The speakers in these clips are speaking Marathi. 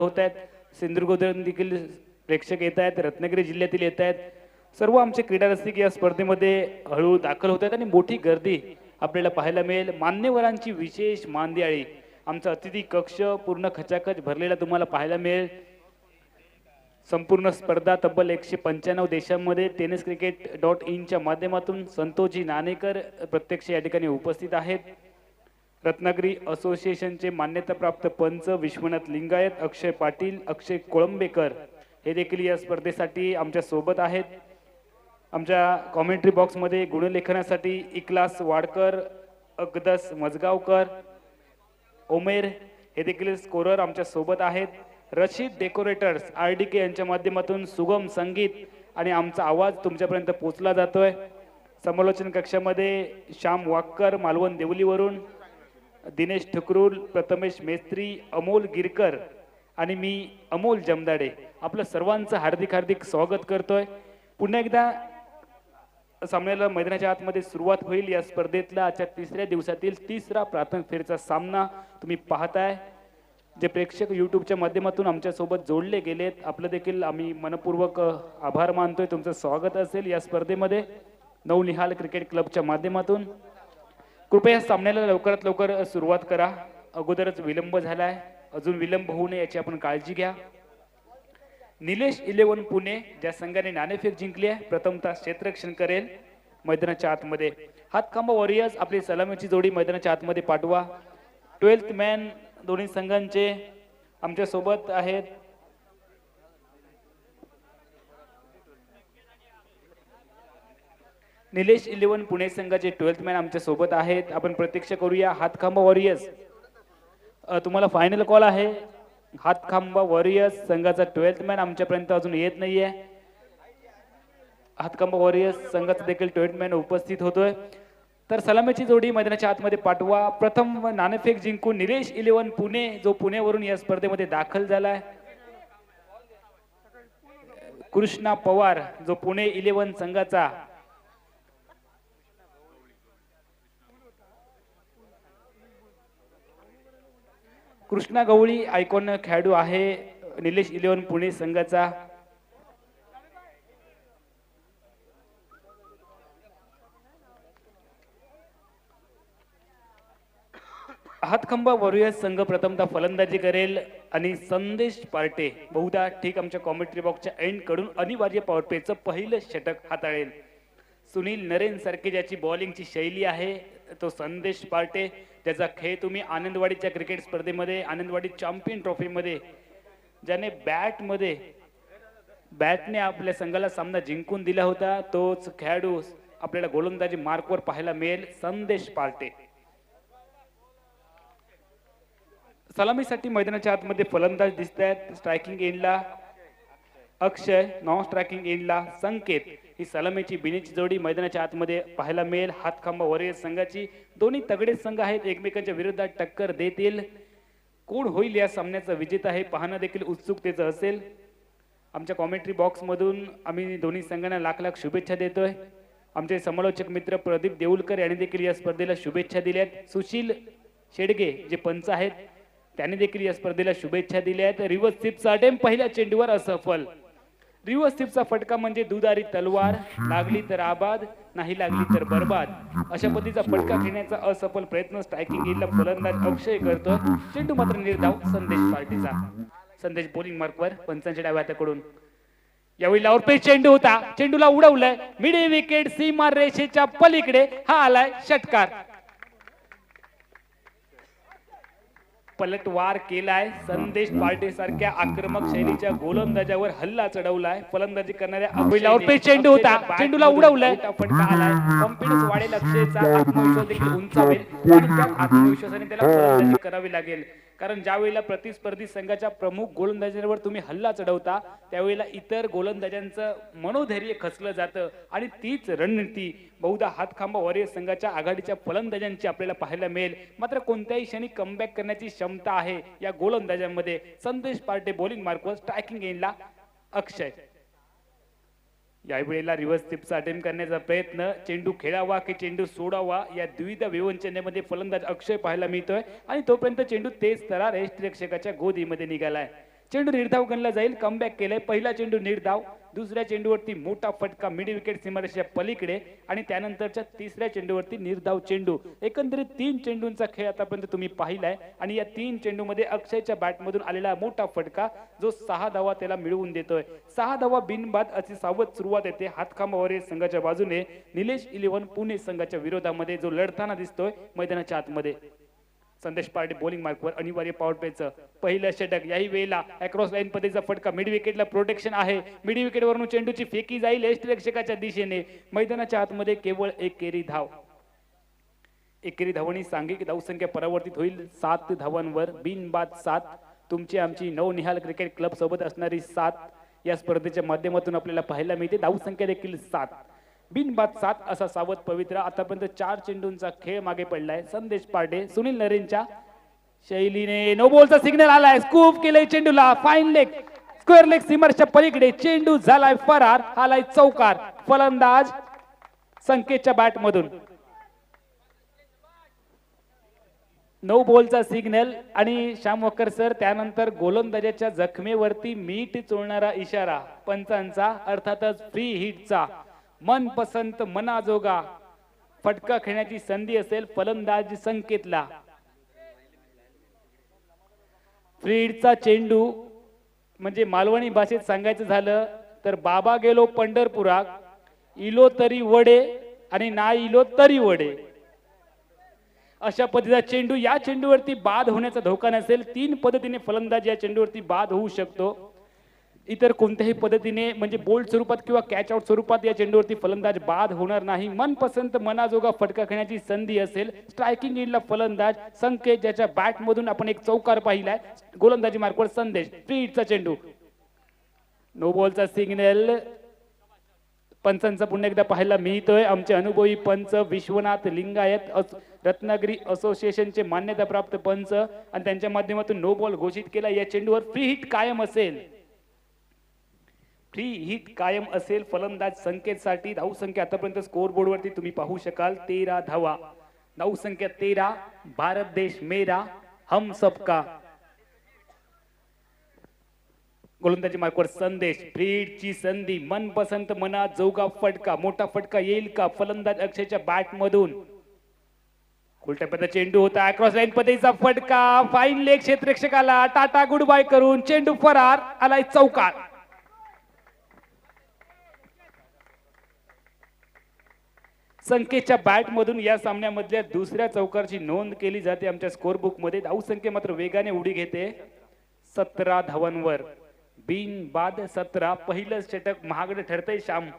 होत आहेत, सिंधुदुर्गवरून देखील प्रेक्षक येत आहेत, रत्नागिरी जिल्ह्यातील येत आहेत. सर्व आमचे क्रीडा रसिक या स्पर्धेमध्ये हळू दाखल होत आहेत आणि मोठी गर्दी आपल्याला पाहायला मिळेल. मान्यवरांची विशेष मांदियाळी, आमचा अतिथी कक्ष पूर्ण खचाखच भरलेला तुम्हाला पाहायला मिळेल. संपूर्ण स्पर्धा तब्बल 195 देशांमध्ये टेनिस क्रिकेट .inच्या माध्यमातून संतोषजी नाणेकर प्रत्यक्ष या ठिकाणी उपस्थित आहेत. रत्नागिरी असोसिएशनचे मान्यताप्राप्त पंच विश्वनाथ लिंगायत, अक्षय पाटील, अक्षय कोळंबेकर हे देखील या स्पर्धेसाठी आमच्या सोबत आहेत. आमच्या कॉमेंट्री बॉक्समध्ये गुणलेखनासाठी इकलास वाडकर, अगदस मजगावकर, ओमेर हे देखील स्कोरर आमच्या सोबत आहेत. रशीद डेकोरेटर्स RDK यांच्या माध्यमातून सुगम संगीत आणि आमचा आवाज तुमच्यापर्यंत पोहोचला जातोय. समालोचन कक्षामध्ये श्याम वाक्कर मालवण देवलीवरून, दिनेश ठुकरूल, प्रथमेश मेस्त्री, अमोल गिरकर आणि मी अमोल जमदाडे आपलं सर्वांचं हार्दिक हार्दिक स्वागत करतोय. पुन्हा एकदा सामन्याला मैदानाच्या आतमध्ये सुरुवात होईल. या स्पर्धेतला आजच्या तिसऱ्या दिवसातील तिसरा प्राथमिक फेरीचा सामना तुम्ही पाहताय. जे प्रेक्षक यूट्यूबच्या माध्यमातून आमच्या सोबत जोडले गेलेत, आपलं देखील आम्ही मनपूर्वक आभार मानतोय. तुमचं स्वागत असेल या स्पर्धेमध्ये नवनिहाल क्रिकेट क्लबच्या माध्यमातून. कृपया सामन्याला लवकरात लवकर सुरुवात करा. अगोदरच विलंब झालाय, अजून विलंब होऊ नये याची आपण काळजी घ्या. निलेश 11 पुणे ज्या संघाने नाणेफेक जिंकली आहे प्रथमतः क्षेत्ररक्षण करेल मैदानाच्या आतमध्ये. हातखांबा वॉरियर्स आपली सलामीची जोडी मैदानाच्या आतमध्ये पाठवा. 12th मॅन दोन्ही संघांचे आमच्या सोबत आहेत. निलेश 11 पुणे संघाचे 12th मॅन आमच्या सोबत आहेत. आपण प्रतीक्षा करूया. हातखांबा वॉरियर्स तुम्हाला फायनल कॉल आहे. हातखांबा वॉरियर्स संघाचा 12th मॅन आमच्यापर्यंत अजून येत नाहीये. हातखांबा वॉरियर्स संघाचा देखील 12th मॅन उपस्थित होतोय. तर सलामीची जोडी मैदानाच्या आतमध्ये पाठवा. प्रथम नाणेफेक जिंकून निलेश 11 पुणे जो पुण्यावरून या स्पर्धेमध्ये दाखल झालाय. कृष्णा पवार जो पुणे 11 संघाचा कृष्णा गवळी आयकॉन खेळाडू आहे निलेश 11 पुणे संघाचा. हातखंबा वॉरियर्स संघ प्रथमतः फलंदाजी करेल आणि संदेश पार्टे बहुधा ठीक आमच्या कॉमेंट्री बॉक्सच्या एंड कडून अनिवार्य पॉवर प्लेचं पहिलं षटक हाताळेल. सुनील नरेन सारखे ज्याची बॉलिंगची शैली आहे तो संदेश पार्टे, त्याचा खेळ तुम्ही आनंदवाडीच्या क्रिकेट स्पर्धेमध्ये, आनंदवाडी चॅम्पियन ट्रॉफीमध्ये ज्याने बॅटने आपल्या संघाला सामना जिंकून दिला होता, तोच खेळाडू आपल्याला गोलंदाजी मार्कवर पाहायला मिळेल, संदेश पार्टे. सलामीसाठी मैदानाच्या आतमध्ये फलंदाज दिसत आहेत. स्ट्रायकिंग एंडला अक्षय, नॉन स्ट्रायकिंग एंडला संकेत. ही सलामीची बिनीची जोडी मैदानाच्या आतमध्ये पाहायला मिळेल. हातखांबा वॉरियर्स संघाची दोन्ही तगडे संघ आहेत, एकमेकांच्या विरोधात टक्कर देतील. कोण होईल या सामन्याचा विजेता हे पाहणं देखील उत्सुकतेचं असेल. आमच्या कॉमेंट्री बॉक्समधून आम्ही दोन्ही संघांना लाख लाख शुभेच्छा देतोय. आमचे समालोचक मित्र प्रदीप देऊलकर यांनी देखील या स्पर्धेला शुभेच्छा दिल्यात. सुशील शेडगे जे पंच आहेत त्यांनी देखील या स्पर्धेला शुभेच्छा दिल्या आहेत. रिव्हर्स स्वीपचा अटेम्प्ट पहिल्या चेंडूवर असफल. रिव्हर्स स्वीपचा फटका म्हणजे दुधारी तलवार, लागली तर आबाद, नाही लागली तर बर्बाद. अशा पद्धतीचा फटका घेण्याचा असफल प्रयत्न स्ट्रायकिंग एंडला फलंदाज अक्षय करतोय. चेंडू मात्र निर्धाव संदेश पार्टीचा. संदेश बॉलिंग मार्कवर पंचांच्या डाव्या हाताकडून. यावेळी लावरपेच चेंडू होता, चेंडूला उडवलंय मिडी विकेट सीमा रेषेच्या पलीकडे. हा आलाय षटकार. पलटवार केलाय. संदेश पार्टे सारख्या आक्रमक शैलीच्या गोलंदाजावर हल्ला चढवलाय. फलंदाजी करणाऱ्या अभिलावर चेंडू होता, चेंडूला उडवलाय, फटका आलाय. कॉन्फिडन्स वाढेल अक्षयचा, आत्मविश्वास देखील उंचावेल आणि त्या आत्मविश्वासाने त्याला फलंदाजी करावी लागेल. कारण ज्या वेळेला प्रतिस्पर्धी संघाच्या प्रमुख गोलंदाजांवर तुम्ही हल्ला चढवता त्यावेळेला इतर गोलंदाजांचं मनोधैर्य खचलं जातं आणि तीच रणनीती बहुधा हातखांबा वॉरियर्स संघाच्या आघाडीच्या फलंदाजांची आपल्याला पाहायला मिळेल. मात्र कोणत्याही क्षणी कमबॅक करण्याची क्षमता आहे या गोलंदाजांमध्ये. संदेश पार्टे बॉलिंग मार्कवर, स्ट्रायकिंग एंडला अक्षय. यावेळेला रिव्हर्स स्वीपचा अटेम्प्ट करण्याचा प्रयत्न. चेंडू खेळावा की चेंडू सोडावा या द्विधा विवंचनेमध्ये फलंदाज अक्षय पाहायला मिळतोय आणि तोपर्यंत चेंडू तेज तरार यष्टिरक्षकाच्या गोदीमध्ये निघालाय. चेंडू निर्धाव गणला जाईल. कमबॅक केलंय. पहिला चेंडू निर्धाव, दुसऱ्या चेंडूवरती मोठा फटका मिड विकेट सीमारेषेच्या पलीकडे आणि त्यानंतरच्या तिसऱ्या चेंडूवरती निर्धाव चेंडू. एकंदरीत 3 चेंडूंचा खेळ आतापर्यंत तुम्ही पाहिलाय आणि या 3 चेंडूमध्ये अक्षयच्या बॅटमधून आलेला मोठा फटका जो 6 धावा त्याला मिळवून देतोय. 6 धावा बिनबाद अशी सावध सुरुवात येते हातखांबावर संघाच्या बाजूने. निलेश 11 पुणे संघाच्या विरोधामध्ये जो लढताना दिसतोय मैदानाच्या आतमध्ये. संदेश पार्टी बॉलिंग मार्कवर अनिवार्य पॉवर प्लेचं पहिलं षटक. याही वेळेला अक्रॉस लाईन पद्धतीचा फटका. मिड विकेटला प्रोटेक्शन आहे. मिड विकेट वरून चेंडूची फेकी जाईल यष्टिरक्षकाच्या दिशेने. मैदानाच्या आतमध्ये केवळ एकेरी धाव. एकेरी धावांनी सांघिक धावसंख्या परावर्तित होईल 7 धावांवर. बिनबाद 7. तुमची आमची नवनिहाल क्रिकेट क्लब सोबत असणारी 7 या स्पर्धेच्या माध्यमातून आपल्याला पाहायला मिळते. धावसंख्या देखील 7. बिनबाद 7 असा सावध पवित्र. आतापर्यंत 4 चेंडूंचा खेळ मागे पडलाय. संदेश पार्टे सुनील नरेनच्या शैलीने नो बॉलचा सिग्नल आलाय. स्कूप केलंय चेंडूला. फाईन लेग स्क्वेअर लेग सीमरच्या पलीकडे चेंडू झालाय फरार. आलाय चौकार. फलंदाज संकेतच्या बॅट मधून नो बॉलचा सिग्नल आणि श्याम वक्कर सर त्यानंतर गोलंदाजाच्या जखमेवरती मीठ चोळणारा इशारा पंचांचा, अर्थातच फ्री हिटचा. मनपसंत मनाजोगा फटका खेळण्याची संधी असेल फलंदाज संकेतला. फ्रीडचा चेंडू म्हणजे मालवणी भाषेत सांगायचं झालं तर बाबा गेलो पंढरपुरात, इलो तरी वडे आणि ना इलो तरी वडे अशा पद्धतीचा चेंडू. या चेंडूवरती बाद होण्याचा धोका नसेल. 3 पद्धतीने फलंदाज या चेंडूवरती बाद होऊ शकतो. इतर कोणत्याही पद्धतीने म्हणजे बोल्ड स्वरूपात किंवा कॅच आउट स्वरूपात या चेंडूवरती फलंदाज बाद होणार नाही. मनपसंत मनाजोगा फटका खेळण्याची संधी असेल. स्ट्रायकिंग एंडला फलंदाज संकेत ज्याच्या बॅट मधून आपण एक चौकार पाहिलाय. गोलंदाजी मार्कवर संदेश. फ्रीडचा चेंडू. नो बॉलचा सिग्नल पंचांचा पुन्हा एकदा पाहायला मिळतोय. आमचे अनुभवी पंच विश्वनाथ लिंगायत रत्नागिरी असोसिएशनचे मान्यताप्राप्त पंच आणि त्यांच्या माध्यमातून नो बॉल घोषित केला. या चेंडूवर फ्री हिट कायम असेल. फ्री हिट कायम असेल फलंदाज संकेतसाठी. धावसंख्या आतापर्यंत स्कोर बोर्ड वरती तुम्ही पाहू शकाल 13 धावा. धावसंख्या 13. भारत देश मेरा हम सबका. गोलंदाजी मार्कवर संदेश. फ्रीडची संधी. मनपसंत मना जोगा फटका. मोठा फटका येईल का फलंदाज अक्षयच्या बॅट मधून. उलट्या पद्धतीचा चेंडू होता. अक्रॉस लाईन पद्धतीचा फटका. फाईन लेग क्षेत्ररक्षकाला टाटा गुड बाय करून चेंडू फरार. आलाय चौकार. संकेतच्या बॅट मधून या सामन्यामधल्या दुसऱ्या चौकारची नोंद केली जाते आमच्या स्कोर बुक मध्ये. धावसंख्या मात्र वेगाने उडी घेते 17 धावांवर. बिनबाद 17. पहिलं षटक महागडे ठरतंय श्याम.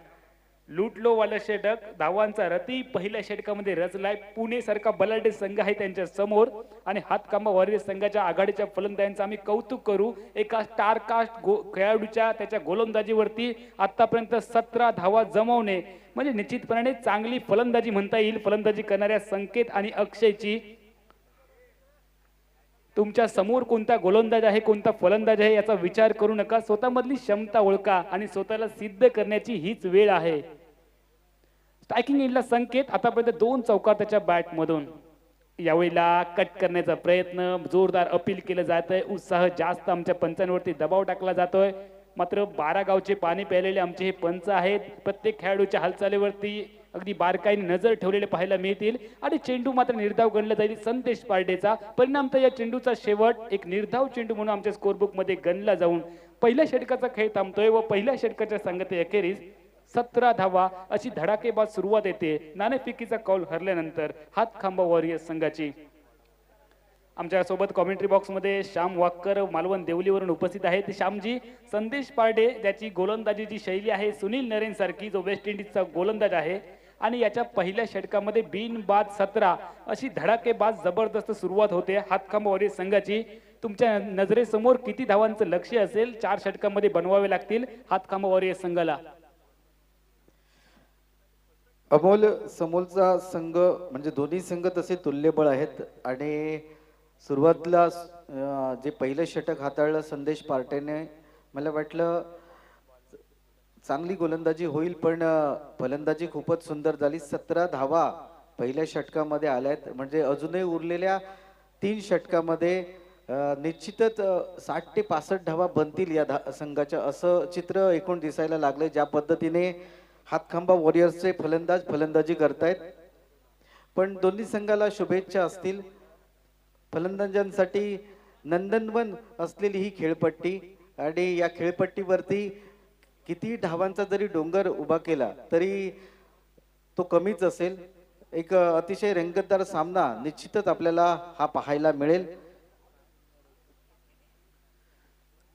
लुटलो वाला षटक. धावांचा रती पहिल्या षटकामध्ये रचलाय. पुणे सारखा बलाढ्य संघ आहे त्यांच्या समोर आणि हातकांबा वॉरियर संघाच्या आघाडीच्या फलंदाजांचं आम्ही कौतुक करू. एका स्टारकास्ट खेळाडूच्या त्याच्या गोलंदाजीवरती आतापर्यंत 17 धावा जमवणे म्हणजे निश्चितपणे चांगली फलंदाजी म्हणता येईल. फलंदाजी करणाऱ्या संकेत आणि अक्षयची. तुमच्या समोर कोणता गोलंदाज आहे कोणता फलंदाज आहे याचा विचार करू नका. स्वतःमधली क्षमता ओळखा आणि स्वतःला सिद्ध करण्याची हीच वेळ आहे. स्ट्रायकिंग एंडला संकेत. आतापर्यंत 2 चौकार त्याच्या बॅट मधून. यावेळेला कट करण्याचा प्रयत्न. जोरदार अपील केलं जात आहे. उत्साह जास्त. आमच्या पंचांवरती दबाव टाकला जातोय. मात्र 12 गावचे पाणी प्यायलेले आमचे हे पंच आहेत. प्रत्येक खेळाडूच्या हालचालीवरती अगदी बारकाईने नजर ठेवलेले पाहायला मिळतील आणि चेंडू मात्र निर्धाव गणला जाईल संदेश पार्टेचा. परिणामतः या चेंडूचा शेवट एक निर्धाव चेंडू म्हणून आमच्या स्कोरबुक मध्ये गणला जाऊन पहिल्या षटकाचा खेळ थांबतोय व पहिल्या षटकाच्या सांगते अखेरीस 17 धावा अशी धडाकेबाज सुरुवात येते. नाणेफेकीचा कौल हरल्यानंतर हातखांबा वॉरियर्स संघाची. आमच्या सोबत कॉमेंट्री बॉक्स मध्ये श्याम वाक्कर मालवण देवलीवरून उपस्थित आहेत. श्यामजी, संदेश पार्टे ज्याची गोलंदाजीची शैली आहे सुनील नरेन सारखी जो वेस्ट इंडिजचा गोलंदाज आहे आणि याच्या पहिल्या षटकामध्ये बिनबाद 17 अशी धडाकेबाज जबरदस्त सुरुवात होते हातखांबा वॉरियर्स संघाची. तुमच्या नजरेसमोर किती धावांचं लक्ष्य असेल 4 षटकामध्ये बनवावे लागतील हातखांबा वॉरियर्स संघाला. अमोल समोरचा संघ म्हणजे दोन्ही संघ तसे तुल्यबळ आहेत आणि सुरुवातीला जे पहिलं षटक हाताळलं संदेश पार्टेने मला वाटलं चांगली गोलंदाजी होईल पण फलंदाजी खूपच सुंदर झाली. 17 धावा पहिल्या षटकामध्ये आल्यात म्हणजे अजूनही उरलेल्या 3 षटकामध्ये निश्चितच 60 ते 65 धावा बनतील या संघाच्या असं चित्र एकूण दिसायला लागलंय ज्या पद्धतीने हातखंबा वॉरियर्सचे फलंदाज फलंदाजी करतायत. पण दोन्ही संघाला शुभेच्छा असतील. फलंदाजांसाठी नंदनवन असलेली ही खेळपट्टी आणि या खेळपट्टीवरती किती धावांचा जरी डोंगर उभा केला तरी तो कमीच असेल. एक अतिशय रंगतदार सामना निश्चितच आपल्याला हा पाहायला मिळेल.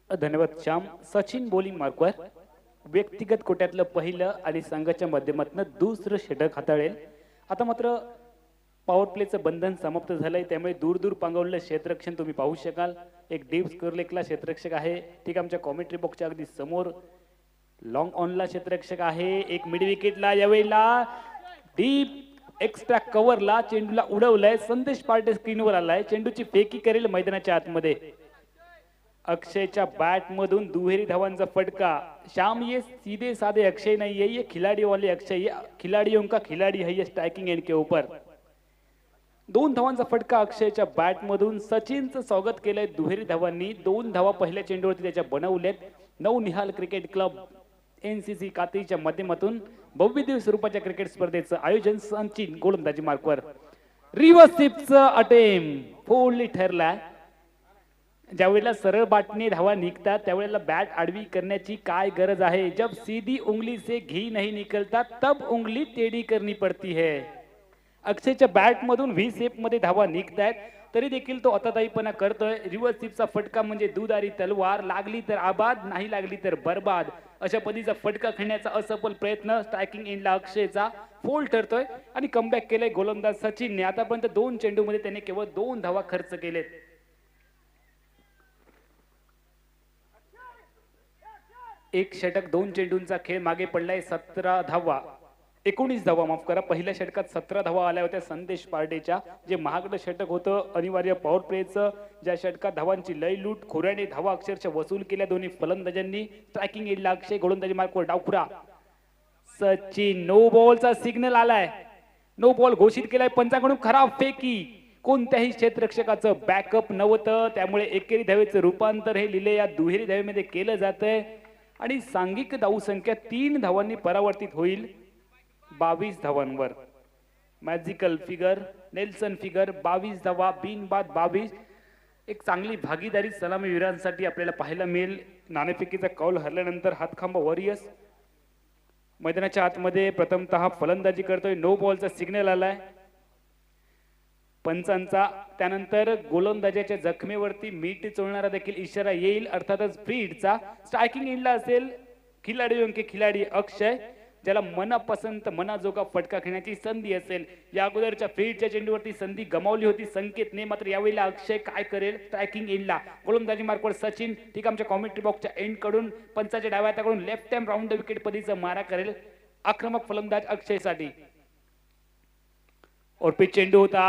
धन्यवाद श्याम. सचिन बॉलिंग मार्कवर व्यक्तिगत कोट्यातलं पहिलं आणि संघाच्या माध्यमातून दुसरं षटक हाताळेल. आता मात्र पॉवर प्लेचं बंधन समाप्त झालंय त्यामुळे दूर दूर पांगवलेलं क्षेत्ररक्षण तुम्ही पाहू शकाल. एक डीप स्कोर लेकला क्षेत्ररक्षक आहे ठीक आमच्या कॉमेंट्री बॉक्सच्या अगदी समोर. लॉंग ऑनला क्षेत्ररक्षक आहे. एक मिड विकेटला यावेळेला डीप एक्स्ट्रा कव्हरला चेंडूला उडवलाय. संदेश पार्टे स्क्रीनवर आलाय. चेंडूची फेकी करेल मैदानाच्या आतमध्ये. अक्षयच्या बॅट मधून दुहेरी धावांचा फटका. श्याम ये सीधे साधे अक्षय नहीं है, ये खिलाड़ी वाले अक्षय, ये खिलाड़ियों का खिलाड़ी है ये स्ट्राइकिंग एंड के ऊपर. 2 धावांचा फटका अक्षयच्या बॅट मधून. सचिनचं स्वागत केलंय दुहेरी धावांनी. 2 धावा पहिल्या चेंडूवरती त्याच्या बनवल्यात. नवनिहाल क्रिकेट क्लब NCC कात्रीच्या माध्यमातून भव्य दिवस स्वरूपाच्या क्रिकेट स्पर्धेचं आयोजन. सचिन गोलंदाजी मार्कवर. रिव्हर्सिपचं अटेम्प्ट फोल्ड ठरलाय. ज्यावेळेला सरळ बाटने धावा निघतात त्यावेळेला बॅट आडवी करण्याची काय गरज आहे. जब सीधी उंगली से घी नहीं निकलता तब उंगली टेढ़ी करनी पड़ती है. अक्षयच्या बॅट मधून व्ही शेप मध्ये धावा निघतायत तरी देखील तो अताताईपणा करतोय. रिव्हर्स स्वीपचा फटका म्हणजे दुधारी तलवार. लागली तर आबाद, नाही लागली तर बर्बाद अशा पद्धतीचा फटका खेळण्याचा असफल प्रयत्न. स्ट्रायकिंग एंडला अक्षयचा फोल्ड ठरतोय आणि कमबॅक केलंय गोलंदाज सचिनने. आतापर्यंत 2 चेंडूमध्ये त्याने केवळ 2 धावा खर्च केलेत. एक षटक 2 चेंडूंचा खेळ मागे पडलाय. 17 धावा 19 धावा माफ करा. पहिल्या षटकात 17 धावा आल्या होत्या संदेश पार्टेच्या. जे महागडं षटक होतं अनिवार्य पॉवर प्लेचं. ज्या षटकात धावांची लय लूट खोऱ्याने धावा अक्षरशः वसूल केल्या दोन्ही फलंदाजांनी. स्ट्रायकिंग एंडला अक्षय गोलंदाजी मार्कवर डावखुरा. सचिन नो बॉलचा सिग्नल आलाय. नो बॉल घोषित केलाय पंचाकडून. खराब फेकी. कोणत्याही क्षेत्ररक्षकाचं बॅकअप नव्हतं त्यामुळे एकेरी धावेचं रूपांतर हे लिहिले या दुहेरी धावेमध्ये केलं जातंय आणि सांघिक धावसंख्या 3 धावांनी परावर्तित होईल 22 धावांवर. मॅजिकल फिगर नेल्सन फिगर 22 धावा बिनबाद 22. एक चांगली भागीदारी सलामीवीरांसाठी आपल्याला पाहायला मिळेल. नाणेफेकीचा कौल हरल्यानंतर हातखांबा वॉरियर्स मैदानाच्या आतमध्ये प्रथमतः फलंदाजी करतोय. नो बॉलचा सिग्नल आलाय पंचांचा. त्यानंतर गोलंदाजाच्या जखमेवरती मीठ चोळणारा देखील इशारा येईल अर्थातच फ्री हिटचा. स्ट्रायकिंग एंडला असेल खिलाडीयों के खिलाडी अक्षय ज्याला मनापसंत मनाजोगा फटका खेळण्याची संधी असेल. या अगोदरच्या फ्री हिटच्या चेंडूवरती संधी गमावली होती संकेतने. मात्र यावेळेला अक्षय काय करेल. स्ट्रायकिंग एंडला गोलंदाजी मार्कवर सचिन ठीक आमच्या कॉमेंट्री बॉक्सच्या एंड कडून पंचाच्या डाव्या हाताकडून left hand round the wicket पदीचा मारा करेल आक्रमक फलंदाज अक्षयसाठी. और पिच चेंडू होता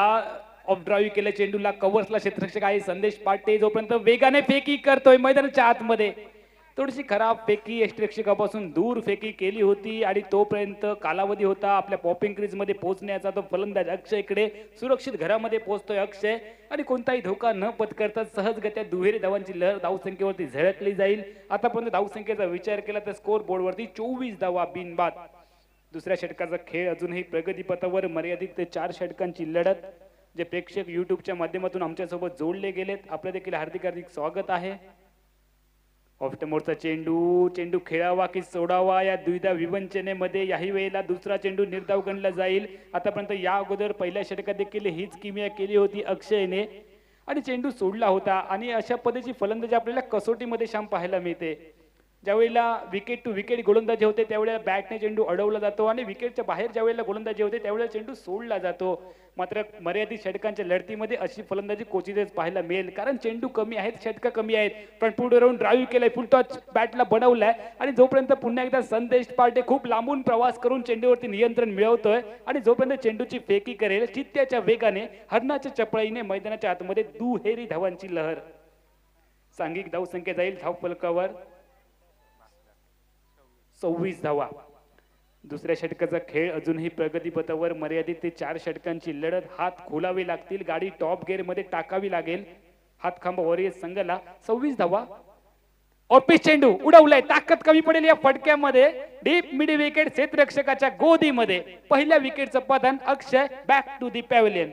ऑफ ड्राईव्ह केल्या चेंडूला कव्हर्सला क्षेत्ररक्षक आहे संदेश पाटे. जोपर्यंत वेगाने फेकी करतोय मैदानाच्या आतमध्ये. थोडीशी खराब फेकी यष्टिरक्षकापासून दूर फेकी केली होती आणि तोपर्यंत कालावधी होता आपल्या पॉपिंग क्रीज मध्ये पोहोचण्याचा. तो फलंदाज अक्षयकडे सुरक्षित घरामध्ये पोहोचतोय अक्षय आणि कोणताही धोका न पत्करता सहजगत्या दुहेरी धावांची लहर धावसंख्येवरती झळकली जाईल. आतापर्यंत धावसंख्येचा विचार केला तर स्कोर बोर्डवरती 24 धावा बिनबाद. दुसऱ्या षटकाचा खेळ अजूनही प्रगतीपथावर. मर्यादित ते 4 षटकांची लढत. जे प्रेक्षक युट्यूबच्या माध्यमातून आमच्यासोबत जोडले गेलेत आपलं देखील हार्दिक हार्दिक स्वागत आहे. ऑफ्टमोरचा चेंडू. चेंडू खेळावा की सोडावा या द्विधा विवंचनेमध्ये याही वेळेला दुसरा चेंडू निर्धाव गणला जाईल. आतापर्यंत या अगोदर पहिल्या षटकात देखील हीच किमया केली होती अक्षयने आणि चेंडू सोडला होता. आणि अशा पद्धतीची फलंदाजी आपल्याला कसोटीमध्ये श्याम पाहायला मिळते. ज्यावेळेला विकेट टू विकेट गोलंदाजी होते त्यावेळेला बॅटने चेंडू अडवला जातो आणि विकेटच्या बाहेर ज्यावेळेला गोलंदाजी होते त्यावेळेला चेंडू सोडला जातो. मात्र मर्यादित षटकांच्या लढतीमध्ये अशी फलंदाजी क्वचितच पाहायला मिळेल कारण चेंडू कमी आहेत षटकं कमी आहेत. पण पुढे राहून ड्राईव्ह केलाय फुल टच बॅटला बनवलाय आणि जोपर्यंत पुन्हा एकदा संदेश पार्टे खूप लांबून प्रवास करून चेंडूवरती नियंत्रण मिळवतोय आणि जोपर्यंत चेंडूची फेकी करेल चित्त्याच्या वेगाने हरणाच्या चपळाईने मैदानाच्या आतमध्ये दुहेरी धावांची लहर. सांघिक धावसंख्या जाईल धावफलकावर 26 धावा. दुसऱ्या षटकाचा खेळ अजूनही प्रगतीपथावर. मर्यादित ते 4 षटकांची लढत. हात खोलावे लागतील. गाडी टॉप गिअर मध्ये टाकावी लागेल. हातखांबा वॉरियर्स संघाला 26 धावा. और पिच चेंडू उडवलाय, ताकद कमी पडेल या फटक्यामध्ये. डीप मिड विकेट क्षेत्ररक्षकाच्या गोदीमध्ये. पहिल्या विकेटचं पतन. Akshay back to the pavilion.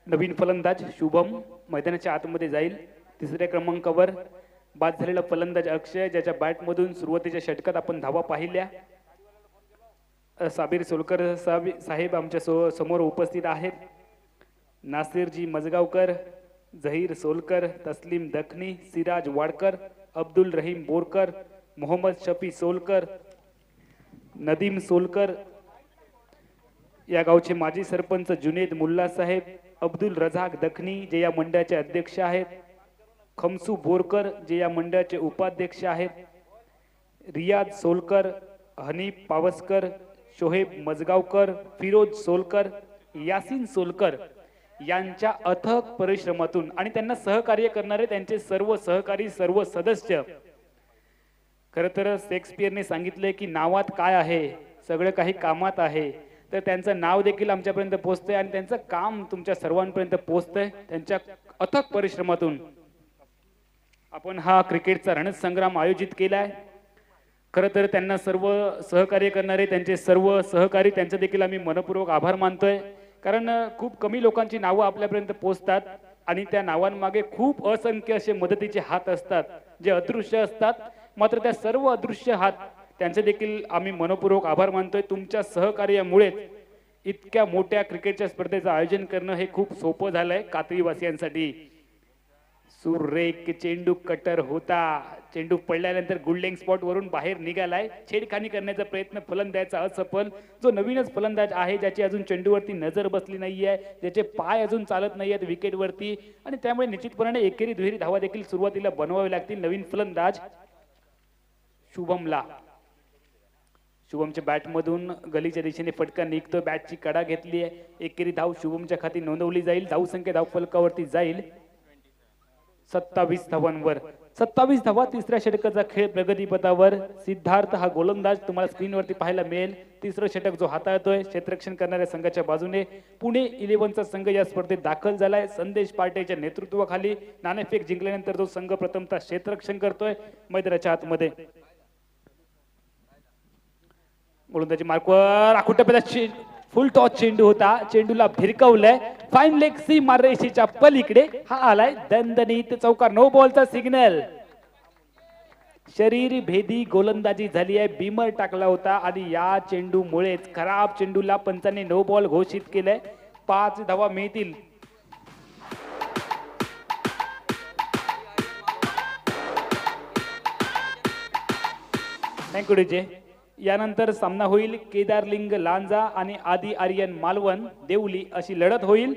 नवीन फलंदाज शुभम मैदानाच्या आतमध्ये जाईल. तिसऱ्या क्रमांकावर बाद झालेला फलंदाज अक्षय, ज्याच्या बॅटमधून सुरुवातीच्या षटकात आपण धावा पाहिल्या. साबीर सोलकर साहेब आमच्या समोर उपस्थित आहेत. नासिरजी मजगावकर, झहीर सोलकर, तस्लीम दखनी, सिराज वाडकर, अब्दुल रहीम बोरकर, मोहम्मद शफी सोलकर, नदीम सोलकर, या गावचे माजी सरपंच जुनेद मुल्ला साहेब, अब्दुल रझाक दखनी जे या मंडळाचे अध्यक्ष आहेत, खमसू बोरकर जे या मंडळाचे उपाध्यक्ष आहेत, रियाज सोलकर, हनीफ पावसकर, शोहेब मजगावकर, फिरोज सोलकर, यासीन सोलकर यांच्या अथक परिश्रमातून आणि त्यांना सहकार्य करणारे त्यांचे सर्व सहकारी, सर्व सदस्य. खरं तर शेक्सपियरने सांगितले की नावात काय आहे, सगळं काही कामात आहे. तर त्यांचं नाव देखील आमच्यापर्यंत पोहोचतंय आणि त्यांचं काम तुमच्या सर्वांपर्यंत पोहोचतंय. त्यांच्या अथक परिश्रमातून आपण हा क्रिकेटचा रणसंग्राम आयोजित केलाय. खरं तर त्यांना सर्व सहकार्य करणारे त्यांचे सर्व सहकारी, त्यांचे देखील आम्ही मनपूर्वक आभार मानतोय. कारण खूप कमी लोकांची नावं आपल्यापर्यंत पोहोचतात आणि त्या नावांमागे खूप असंख्य असे मदतीचे हात असतात जे अदृश्य असतात. मात्र त्या सर्व अदृश्य हात त्यांचे देखील आम्ही मनपूर्वक आभार मानतोय. तुमच्या सहकार्यामुळेच इतक्या मोठ्या क्रिकेटच्या स्पर्धेचं आयोजन करणं हे खूप सोपं झालंय कातळीवासियांसाठी. सुरेख चेंडू कटर होता. चेंडू पडल्यानंतर गुल्डिंग स्पॉट वरून बाहेर निघालाय. छेडखानी करण्याचा प्रयत्न फलंदाजाचा असफल. जो नवीनच फलंदाज आहे, ज्याची अजून चेंडूवरती नजर बसली नाहीये, ज्याचे पाय अजून चालत नाहीयेत विकेटवरती, आणि त्यामुळे निश्चितपणाने एकेरी दुहेरी धावा देखील सुरुवातीला बनवावी लागतील. नवीन फलंदाज शुभमला. शुभमच्या बॅटमधून गलीच्या दिशेने फटका निघतो. बॅटची कडा घेतली आहे. एकेरी धाव शुभमच्या खाती नोंदवली जाईल. धाव संख्या धाव फलकावरती जाईल 27 धावांवर. 27 धावा. तिसऱ्या षटकाचा खेळ प्रगतीपथावर. सिद्धार्थ हा गोलंदाज तुम्हाला स्क्रीनवरती पाहायला मिळेल. तिसरं षटक जो हाताळतोय क्षेत्ररक्षण करणाऱ्या संघाच्या बाजूने. पुणे 11चा संघ या स्पर्धेत दाखल झालाय. संदेश पार्टेच्या नेतृत्वाखाली नाणेफेक जिंकल्यानंतर जो संघ प्रथमतः क्षेत्ररक्षण करतोय मैदानाच्या आतमध्ये. गोलंदाजी मार्कवर आखूट टप्प्याचा फुल टॉस चेंडू होता. चेंडूला भिरकवलंय. फाईन लेग सी माररेषेच्या पलीकडे हा आलाय दणदणीत चौकार. नो बॉलचा सिग्नल. शरीर भेदी गोलंदाजी झाली आहे. बीमर टाकला होता आणि या चेंडूमुळेच खराब चेंडूला पंचाने नो बॉल घोषित केलंय. 5 धावा मिळतील. Thank you DJ. यानंतर सामना होईल केदारलिंग लांजा आणि आदी आर्यन मालवण देवली अशी लढत होईल.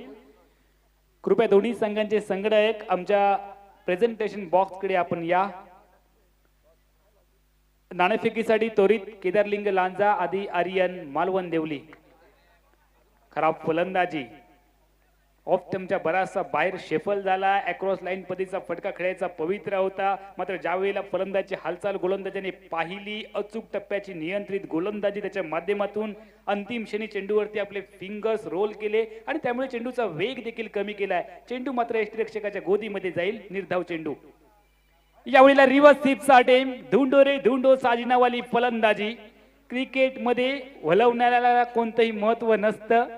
कृपया दोन्ही संघांचे संघनायक आमच्या प्रेझेंटेशन बॉक्सकडे आपण या. नाणेफेकीसाठी त्वरित केदारलिंग लांजा आदी आर्यन मालवण देवली. खराब फलंदाजी. ऑफ स्टंपच्या बराचसा बाहेर शेफल झाला. अक्रॉस लाईन पदीचा फटका खेळायचा पवित्र होता. मात्र ज्या वेळेला फलंदाजी हालचाल गोलंदाजाने पाहिली, अचूक टप्प्याची नियंत्रित गोलंदाजी त्याच्या माध्यमातून अंतिम क्षणी चेंडूवरती आपले फिंगर्स रोल केले आणि त्यामुळे चेंडूचा वेग देखील कमी केलाय. चेंडू मात्र यष्टिरक्षकाच्या गोदीमध्ये जाईल. निर्धाव चेंडू. यावेळेला रिव्हर्स स्वीपचा अटेम्प्ट. धुंडो रे धुंडो साजिनावाली फलंदाजी. क्रिकेटमध्ये वलवण्याला कोणतंही महत्व नसतं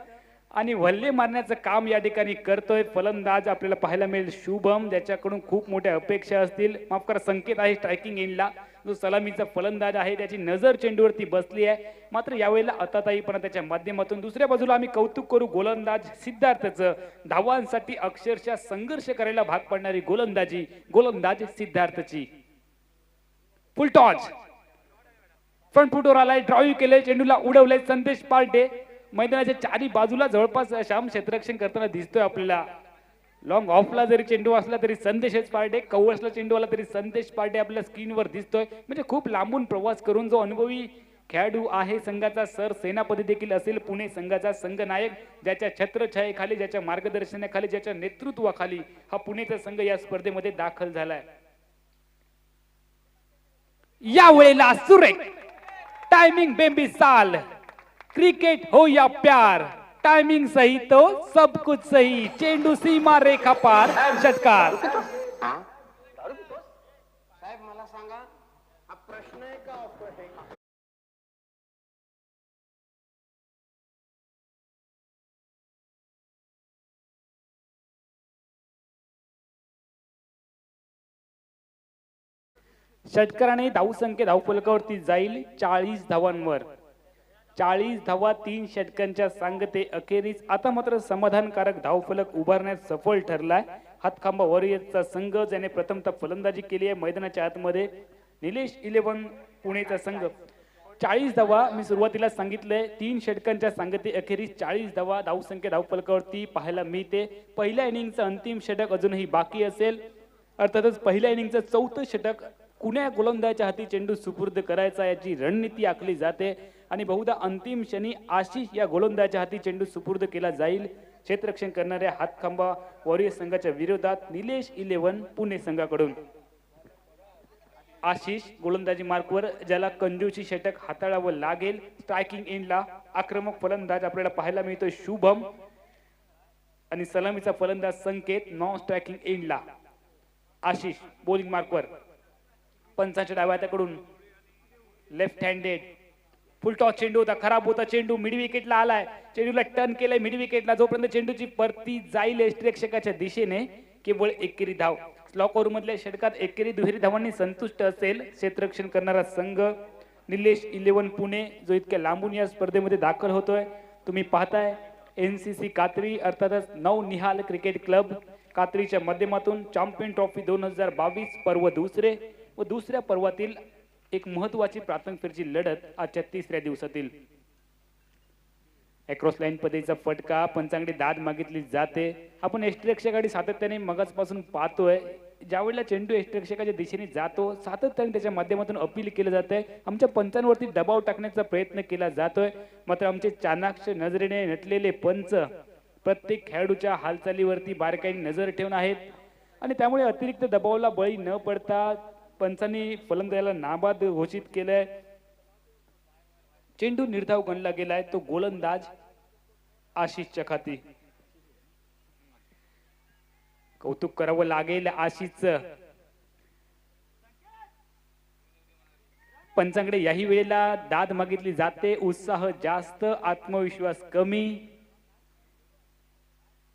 आणि वल्ले मारण्याचं काम या ठिकाणी करतोय फलंदाज आपल्याला पाहायला मिळेल शुभम, ज्याच्याकडून खूप मोठ्या अपेक्षा असतील. माफ करा, संकेत आहे स्ट्रायकिंग एंडला. जो सलामीचा फलंदाज आहे त्याची नजर चेंडूवरती बसली आहे. मात्र यावेळेला अताताईपणा त्याच्या माध्यमातून. दुसऱ्या बाजूला आम्ही कौतुक करू गोलंदाज सिद्धार्थचं. धावांसाठी अक्षरशः संघर्ष करायला भाग पडणारी गोलंदाजी गोलंदाज सिद्धार्थची. फुल टॉच. फ्रंट फुटवर आलाय. ड्राईव्ह केले. चेंडूला उडवलंय. संदेश पार्टे मैदानाच्या चारी बाजूला जवळपास श्याम क्षेत्ररक्षण करताना दिसतोय आपल्याला. लॉंग ऑफला जरी चेंडू असला तरी संदेशच पार्टे, कवर्सला चेंडू आला तरी संदेश पार्टे आपल्या स्क्रीनवर दिसतोय. म्हणजे खूप लांबून प्रवास करून जो अनुभवी खेळाडू आहे, संघाचा सर सेनापती देखील असेल, पुणे संघाचा संघनायक, ज्याच्या छत्रछायेखाली, ज्याच्या मार्गदर्शनाखाली, ज्याच्या नेतृत्वाखाली हा पुणेचा संघ या स्पर्धेमध्ये दाखल झालाय. या वेळेला सुरेख टाइमिंग बेमिसाल, क्रिकेट हो या प्यार, टाइमिंग सही तो सब कुछ सही, चेंडू सीमा रेखा पार, षटकार. साहेब मला सांगा, हा प्रश्न आहे का ऑफर आहे? षटकाराने धावसंख्या धावफलकावरती जाईल 40 धावांवर. 40 धावा 3 षटकांच्या सांगते अखेरीस. आता मात्र समाधानकारक धावफलक उभारण्यात सफल ठरलाय हातखांबा वॉरियर्सचा संघ, ज्याने प्रथमतः फलंदाजी केली आहे मैदानाच्या आतमध्ये. निलेश 11 पुणेचा संघ 40 धावा, मी सुरुवातीला सांगितलंय 3 षटकांच्या सांगते अखेरीस 40 धावा धावसंख्या धावफलकावरती पाहायला मिळते. पहिल्या इनिंगचं अंतिम षटक अजूनही बाकी असेल. अर्थातच पहिल्या इनिंगचं 4थं षटक कुण्या गोलंदाजाच्या हाती चेंडू सुपूर्द करायचा याची रणनीती आखली जाते आणि बहुधा अंतिम क्षणी आशिष या गोलंदाजाच्या हाती चेंडू सुपूर्द केला जाईल. क्षेत्ररक्षण करणाऱ्या हातखांबा वॉरियर्स संघाच्या विरोधात निलेश 11 पुणे संघाकडून. आशिष गोलंदाजी मार्कवर, ज्याला कंजूसी षटक हाताळावं लागेल. स्ट्रायकिंग एंडला आक्रमक फलंदाज आपल्याला पाहायला मिळतोय शुभम आणि सलामीचा फलंदाज संकेत. नॉन स्ट्रायकिंग एंडला आशिष बॉलिंग मार्कवर. पंचांच्या डाव्या हाताकडून लेफ्ट हँडेड फुल टॉस चेंडू होता, खराब होता चेंडू, मिड विकेटला आलाय, चेंडूला टर्न केलाय मिड विकेटला. जोपर्यंत चेंडूची परती जाईल यष्टिरक्षकाच्या दिशेने केवळ एकेरी धाव. स्लॉक ओव्हर मधल्या षटकात एकेरी दुहेरी धावांनी संतुष्ट असेल क्षेत्ररक्षण करणारा संघ निलेश 11 पुणे, जो इतक्या लांबून या स्पर्धेमध्ये दाखल होतोय. तुम्ही पाहताय NCC कात्री अर्थातच नवनिहाल क्रिकेट क्लब कात्रीच्या माध्यमातून चॅम्पियन ट्रॉफी 2022 पर्व दुसरे व दुसऱ्या पर्वातील एक महत्वाची प्राथमिक फेरीची लढत आजच्या 3ऱ्या दिवसातील. अक्रॉस लाईन पद्धतीचा फटका, पंचांकडे दाद मागितली जाते. आपण यष्टिरक्षकाकडे सातत्याने मगाचपासून पाहतोय, ज्यावेळेला चेंडू यष्टिरक्षकाच्या दिशेने जातो सातत्याने त्याच्या माध्यमातून अपील केलं जात आहे. आमच्या पंचांवरती दबाव टाकण्याचा प्रयत्न केला जातोय, मात्र आमचे चाणाक्ष नजरेने नटलेले पंच प्रत्येक खेळाडूच्या हालचालीवरती बारकाईने नजर ठेवून आहेत आणि त्यामुळे अतिरिक्त दबावाला बळी न पडता पंचांनी फलंदाजाला नाबाद घोषित केलंय. चेंडू निर्धाव गणला गेलाय, तो गोलंदाज आशिषच्या खाती. कौतुक करावं लागेल आशिषचं. पंचांकडे याही वेळेला दाद मागितली जाते, उत्साह जास्त, आत्मविश्वास कमी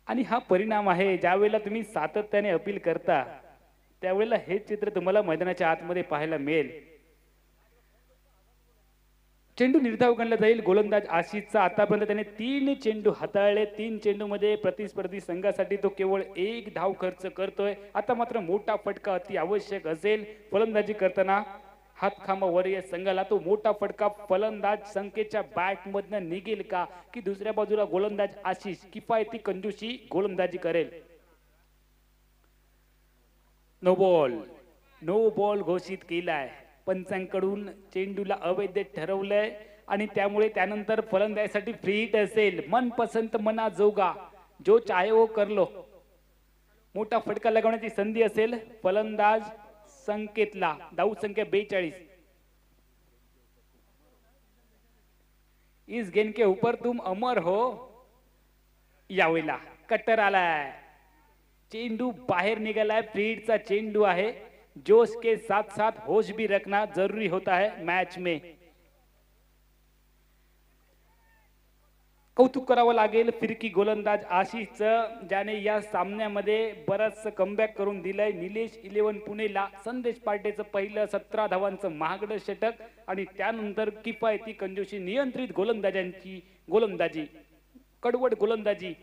आणि हा परिणाम आहे. ज्या वेळेला तुम्ही सातत्याने अपील करता त्यावेळेला हे चित्र तुम्हाला मैदानाच्या आतमध्ये पाहायला मिळेल. चेंडू निर्धाव गणला जाईल गोलंदाज आशिषचा. आतापर्यंत त्याने 3 चेंडू हाताळले. 3 चेंडू मध्ये प्रतिस्पर्धी संघासाठी तो केवळ 1 धाव खर्च करतोय. आता मात्र मोठा फटका अति आवश्यक असेल फलंदाजी करताना हातखांबा वॉरियर्स संघाला. तो मोठा फटका फलंदाज संकेतच्या बॅट मधनं निघेल का, की दुसऱ्या बाजूला गोलंदाज आशिष किफायती कंजूसी गोलंदाजी करेल. नो बॉल घोषित केलाय. पंचांकडून चेंडूला अवैध ठरवलंय आणि त्यामुळे त्यानंतर फलंदाजासाठी फ्री हिट असेल. मनपसंत मना जोगा, जो चाहे वो कर लो. मोठा फटका लगवण्याची संधी असेल फलंदाज संकेतला. धाव संख्या 42. इस गेंद के ऊपर तुम अमर हो. यावेळेला कट्टर आलाय, चेंडू बाहेर निघालाय. फ्री हिटचा चेंडू आहे. जोश के साथ साथ होश भी रखना जरूरी होता है मैच में. कौतुक करावं लागेल फिरकी गोलंदाज आशिषचं, ज्याने या सामन्यामध्ये बराच कमबॅक करून दिलंय. निलेश 11 पुणेला संदेश पार्टेचं पहिलं 17 धावांचं महागडं षटक आणि त्यानंतर किफायती कंजूसी नियंत्रित गोलंदाजांची गोलंदाजी, कडवट गोलंदाजी.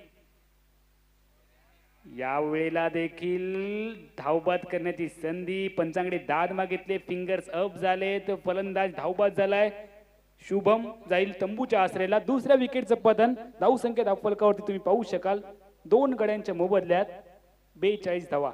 या वेळेला देखील धावबाद करण्याची संधी. पंचांकडे दाद मागितले, फिंगर्स अप झाले, तर फलंदाज धावबाद झालाय. शुभम जाईल तंबूच्या आसरेला. दुसऱ्या विकेटचं पतन. धाव संख्या धावफलकावरती तुम्ही पाहू शकाल 2 गड्यांच्या मोबदल्यात 42 धावा.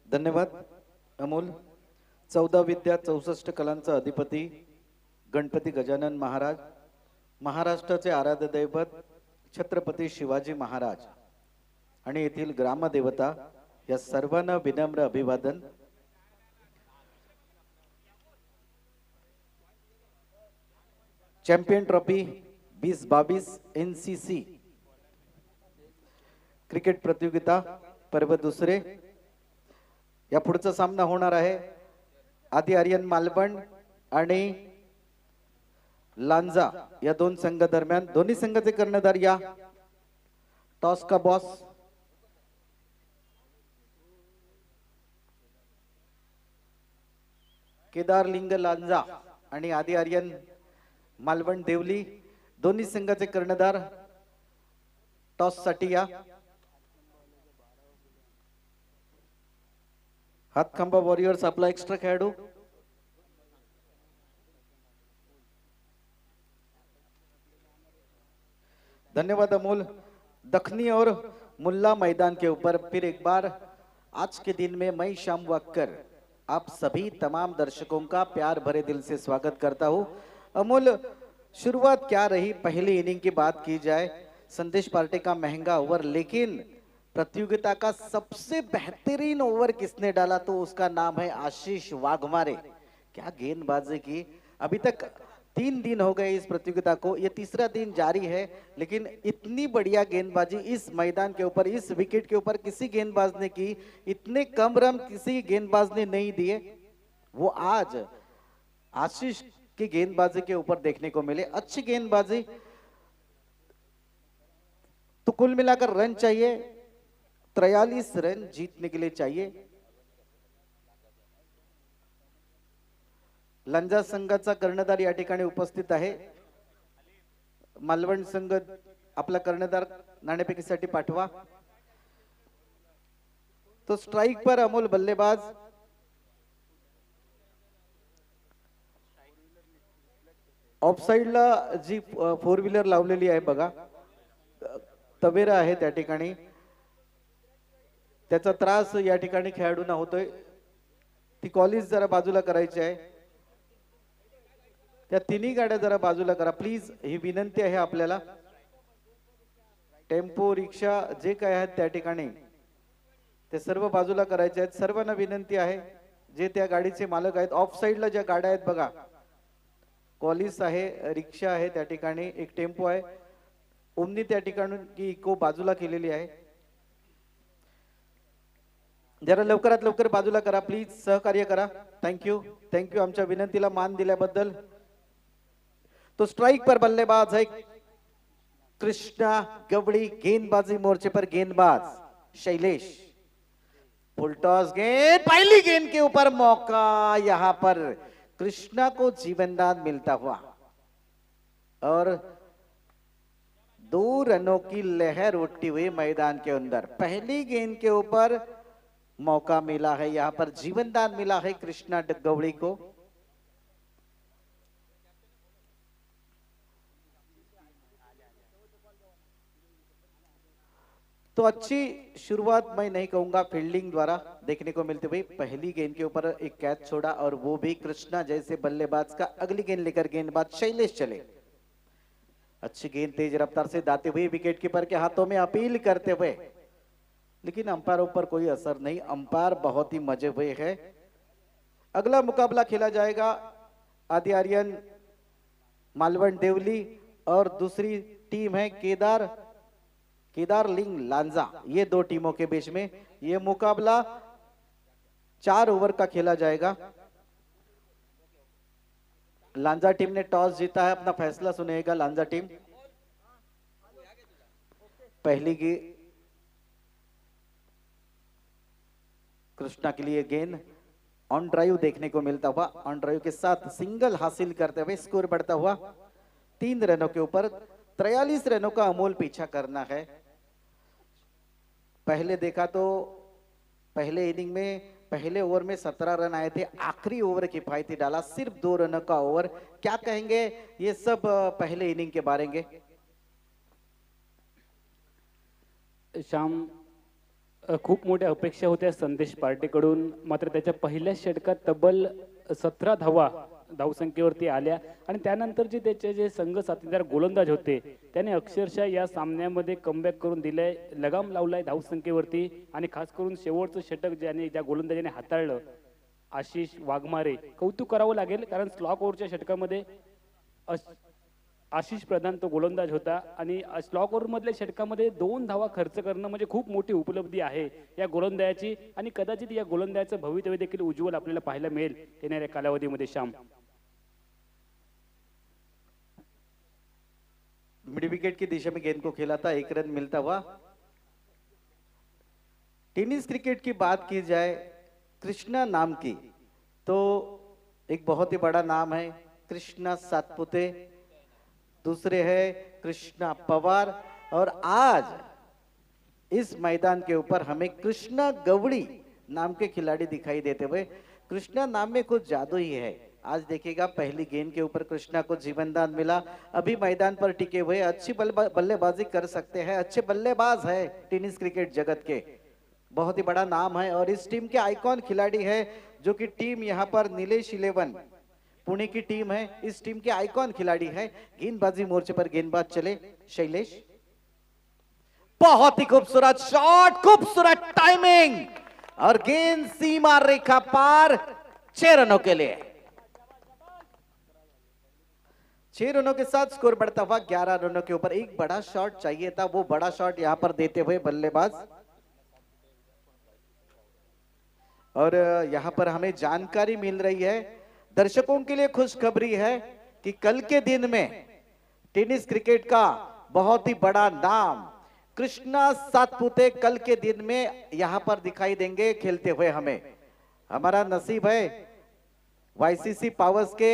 धन्यवाद अमोल. 14 विद्या 64 कलांचा अधिपती गणपती गजानन महाराज, महाराष्ट्राचे आराध्य दैवत छत्रपती शिवाजी महाराज आणि येथील ग्रामदेवता या सर्वांना विनम्र अभिवादन. चॅम्पियन ट्रॉफी 2022 NCC क्रिकेट प्रतियोगिता पर्व दुसरे. या पुढचा सामना होणार आहे आदि आर्यन मालवण आणि लांजा या दोन संघ दरम्यान. दोन्ही संघाचे कर्णधार या. टॉस का बॉस केदार लिंग लांजा आणि आदि आर्यन मालवण देवली दोन्ही संघाचे कर्णधार टॉस साठी या. हातखंबा वॉरियर्स आपला एक्स्ट्रा खेळाडू. धन्यवाद अमोल. दखनी और मुल्ला मैदान के ऊपर फिर एक बार आज के दिन में मैं श्याम वाक्कर आप सभी तमाम दर्शकों का प्यार भरे दिल से स्वागत करता हूं. अमोल, शुरुआत क्या रही? पहली इनिंग की बात की जाए, संदेश पार्टी का महंगा ओवर, लेकिन प्रतियोगिता का सबसे बेहतरीन ओवर किसने डाला तो उसका नाम है आशीष वाघमारे. क्या गेंदबाजी की. अभी तक 3 दिन हो गए इस प्रतियोगिता को, ये तीसरा दिन जारी है, लेकिन इतनी बढ़िया गेंदबाजी इस मैदान के ऊपर, इस विकेट के ऊपर किसी गेंदबाज ने की. इतने कम रन किसी गेंदबाज ने नहीं दिए, वो आज आशीष की गेंदबाजी के ऊपर देखने को मिले. अच्छी गेंदबाजी. तो कुल मिलाकर रन चाहिए 43 रन जीतने के लिए चाहिए. लंजा संघाचा कर्णधार या ठिकाणी उपस्थित आहे. मालवण संघ आपला कर्णधार नाणेफेकीसाठी पाठवा. तो स्ट्राइक पर अमोल बल्लेबाज. ऑफसाइडला जी 4 व्हीलर लावलेली आहे बघा, तवेरा आहे त्या ठिकाणी, त्याचा त्रास या ठिकाणी खेळाडूंना होतोय. ती कॉलेज जरा बाजूला करायची आहे. त्या तिन्ही गाड्या जरा बाजूला करा प्लीज, ही विनंती आहे आपल्याला. टेम्पो रिक्षा जे काय आहेत त्या ठिकाणी ते सर्व बाजूला करायचे आहेत. सर्वांना विनंती आहे, जे त्या गाडीचे मालक आहेत. ऑफ साइडला ज्या गाड्या आहेत बघा, कॉलिस आहे, रिक्षा आहे त्या ठिकाणी, एक टेम्पो आहे, ओमनी त्या ठिकाणी की इको बाजूला केलेली आहे. जरा लवकरात लवकर बाजूला करा प्लीज, सहकार्य करा. थँक्यू थँक्यू आमच्या विनंतीला मान दिल्याबद्दल. तो स्ट्राइक पर बल्लेबाज है कृष्णा गवड़ी. गेंदबाजी मोर्चे पर गेंदबाज शैलेश. फुल टॉस गेंद, पहली गेंद के ऊपर मौका. यहां पर कृष्णा को जीवनदान मिलता हुआ और 2 रनों की लहर उठती हुई मैदान के अंदर. पहली गेंद के ऊपर मौका मिला है, यहां पर जीवनदान मिला है कृष्णा गवड़ी को. तो अच्छी शुरुआत मैं नहीं कहूंगा, फील्डिंग द्वारा देखने को मिलती हुई. पहली गेंद के ऊपर एक कैच छोड़ा और वो भी कृष्णा जैसे बल्लेबाज का. अगली गेंद लेकर गेंदबाज शैलेश चले. अच्छी गेंद तेज रफ्तार से दाते हुए विकेट कीपर के हाथों में अपील करते हुए, लेकिन अंपायरों पर कोई असर नहीं. अंपायर बहुत ही मजे हुए है. अगला मुकाबला खेला जाएगा आदि आर्यन मालवण देवली और दूसरी टीम है केदार लिंग लांजा. ये 2 टीमों के बीच में ये मुकाबला 4 ओवर का खेला जाएगा. लांजा टीम ने टॉस जीता है, अपना फैसला सुनेगा लांजा टीम. पहली की कृष्णा के लिए गेंद ऑन ड्राइव देखने को मिलता हुआ. ऑन ड्राइव के साथ सिंगल हासिल करते हुए स्कोर बढ़ता हुआ 3 रनों के ऊपर. 43 रनों का अमोल पीछा करना है. पहले देखा तो पहले इनिंग में पहले ओवर में 17 रन आए थे, आखिरी ओवर किफायती डाला, सिर्फ 2 रनों का ओवर. क्या कहेंगे ये सब पहले इनिंग के बारे में? श्याम, खूप मोठ्या अपेक्षा होत्या संदेश पार्टीकडून, मात्र त्याच्या पहिल्याच षटकात तब्बल 17 धावा धावसंख्येवरती आल्या आणि त्यानंतर जे त्याचे जे संघ साथीदार गोलंदाज होते त्याने अक्षरशः या सामन्यामध्ये कमबॅक करून दिलंय, लगाम लावलाय धावसंख्येवरती आणि खास करून शेवटचं षटक ज्या गोलंदाजाने हाताळलं आशिष वाघमारे, कौतुक करावं लागेल कारण स्लॉक ओव्हरच्या षटकामध्ये आशिष प्रधान तो गोलंदाज होता आणि स्लॉक ओव्हर मधल्या षटकामध्ये 2 धावा खर्च करणं म्हणजे खूप मोठी उपलब्धी आहे या गोलंदाजाची आणि कदाचित या गोलंदाजाचं भवितव्य देखील उज्ज्वल आपल्याला पाहायला मिळेल येणाऱ्या कालावधीमध्ये. श्याम, मिड विकेट की दिशा में गेंद को खेला था, 1 रन मिलता हुआ। टेनिस क्रिकेट की बात की जाए कृष्णा नाम की, तो एक बहुत ही बड़ा नाम है कृष्णा सातपुते, दूसरे है कृष्णा पवार और आज इस मैदान के ऊपर हमें कृष्णा गवड़ी नाम के खिलाड़ी दिखाई देते हुए। कृष्णा नाम में कुछ जादू ही है। आज देखिएगा पहली गेंद के ऊपर कृष्णा को जीवनदान मिला, अभी मैदान पर टिके हुए अच्छी बल्लेबाजी कर सकते हैं, अच्छे बल्लेबाज है टेनिस क्रिकेट जगत के, बहुत ही बड़ा नाम है और इस टीम के आइकॉन खिलाड़ी है जो कि टीम यहाँ पर नीलेश 11 पुणे की टीम है, इस टीम के आइकॉन खिलाड़ी है। गेंदबाजी मोर्चे पर गेंदबाज चले शैलेश, बहुत ही खूबसूरत शॉट, खूबसूरत टाइमिंग और गेंद सीमा रेखा पार 6 रनों के लिए। 6 रनों के साथ स्कोर बढ़ता हुआ 11 रनों के ऊपर। एक बड़ा शॉट चाहिए था, वो बड़ा शॉट यहां पर देते हुए बल्लेबाज। और यहां पर हमें जानकारी मिल रही है, दर्शकों के लिए खुशखबरी है कि कल के दिन में टेनिस क्रिकेट का बहुत ही बड़ा नाम कृष्णा सातपुते कल के दिन में यहां पर दिखाई देंगे खेलते हुए। हमें हमारा नसीब है, वाईसीसी पावर्स के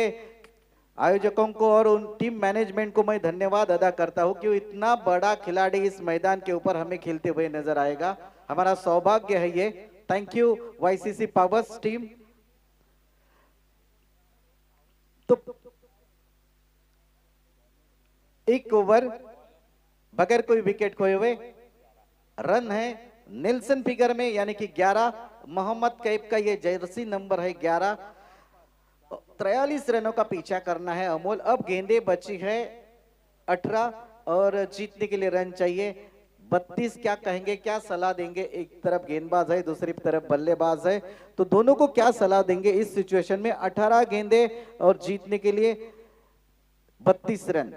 आयोजकों को और उन टीम मैनेजमेंट को मैं धन्यवाद अदा करता हूं कि इतना बड़ा खिलाड़ी इस मैदान के ऊपर हमें खेलते हुए नजर आएगा। हमारा सौभाग्य है ये। Thank you YCC powers team. तो एक ओवर बगैर कोई विकेट खोए हुए, रन है नेल्सन फिगर में यानी कि 11, मोहम्मद कैफ का ये जर्सी नंबर है 11। 43 रनों का पीछा करना है अमोल। अब गेंदे बची है 18 और जीतने के लिए रन चाहिए 32। क्या कहेंगे, क्या सलाह देंगे? एक तरफ गेंदबाज है, दूसरी तरफ बल्लेबाज है, तो दोनों को क्या सलाह देंगे इस सिचुएशन में? 18 गेंदे और जीतने के लिए 32 रन।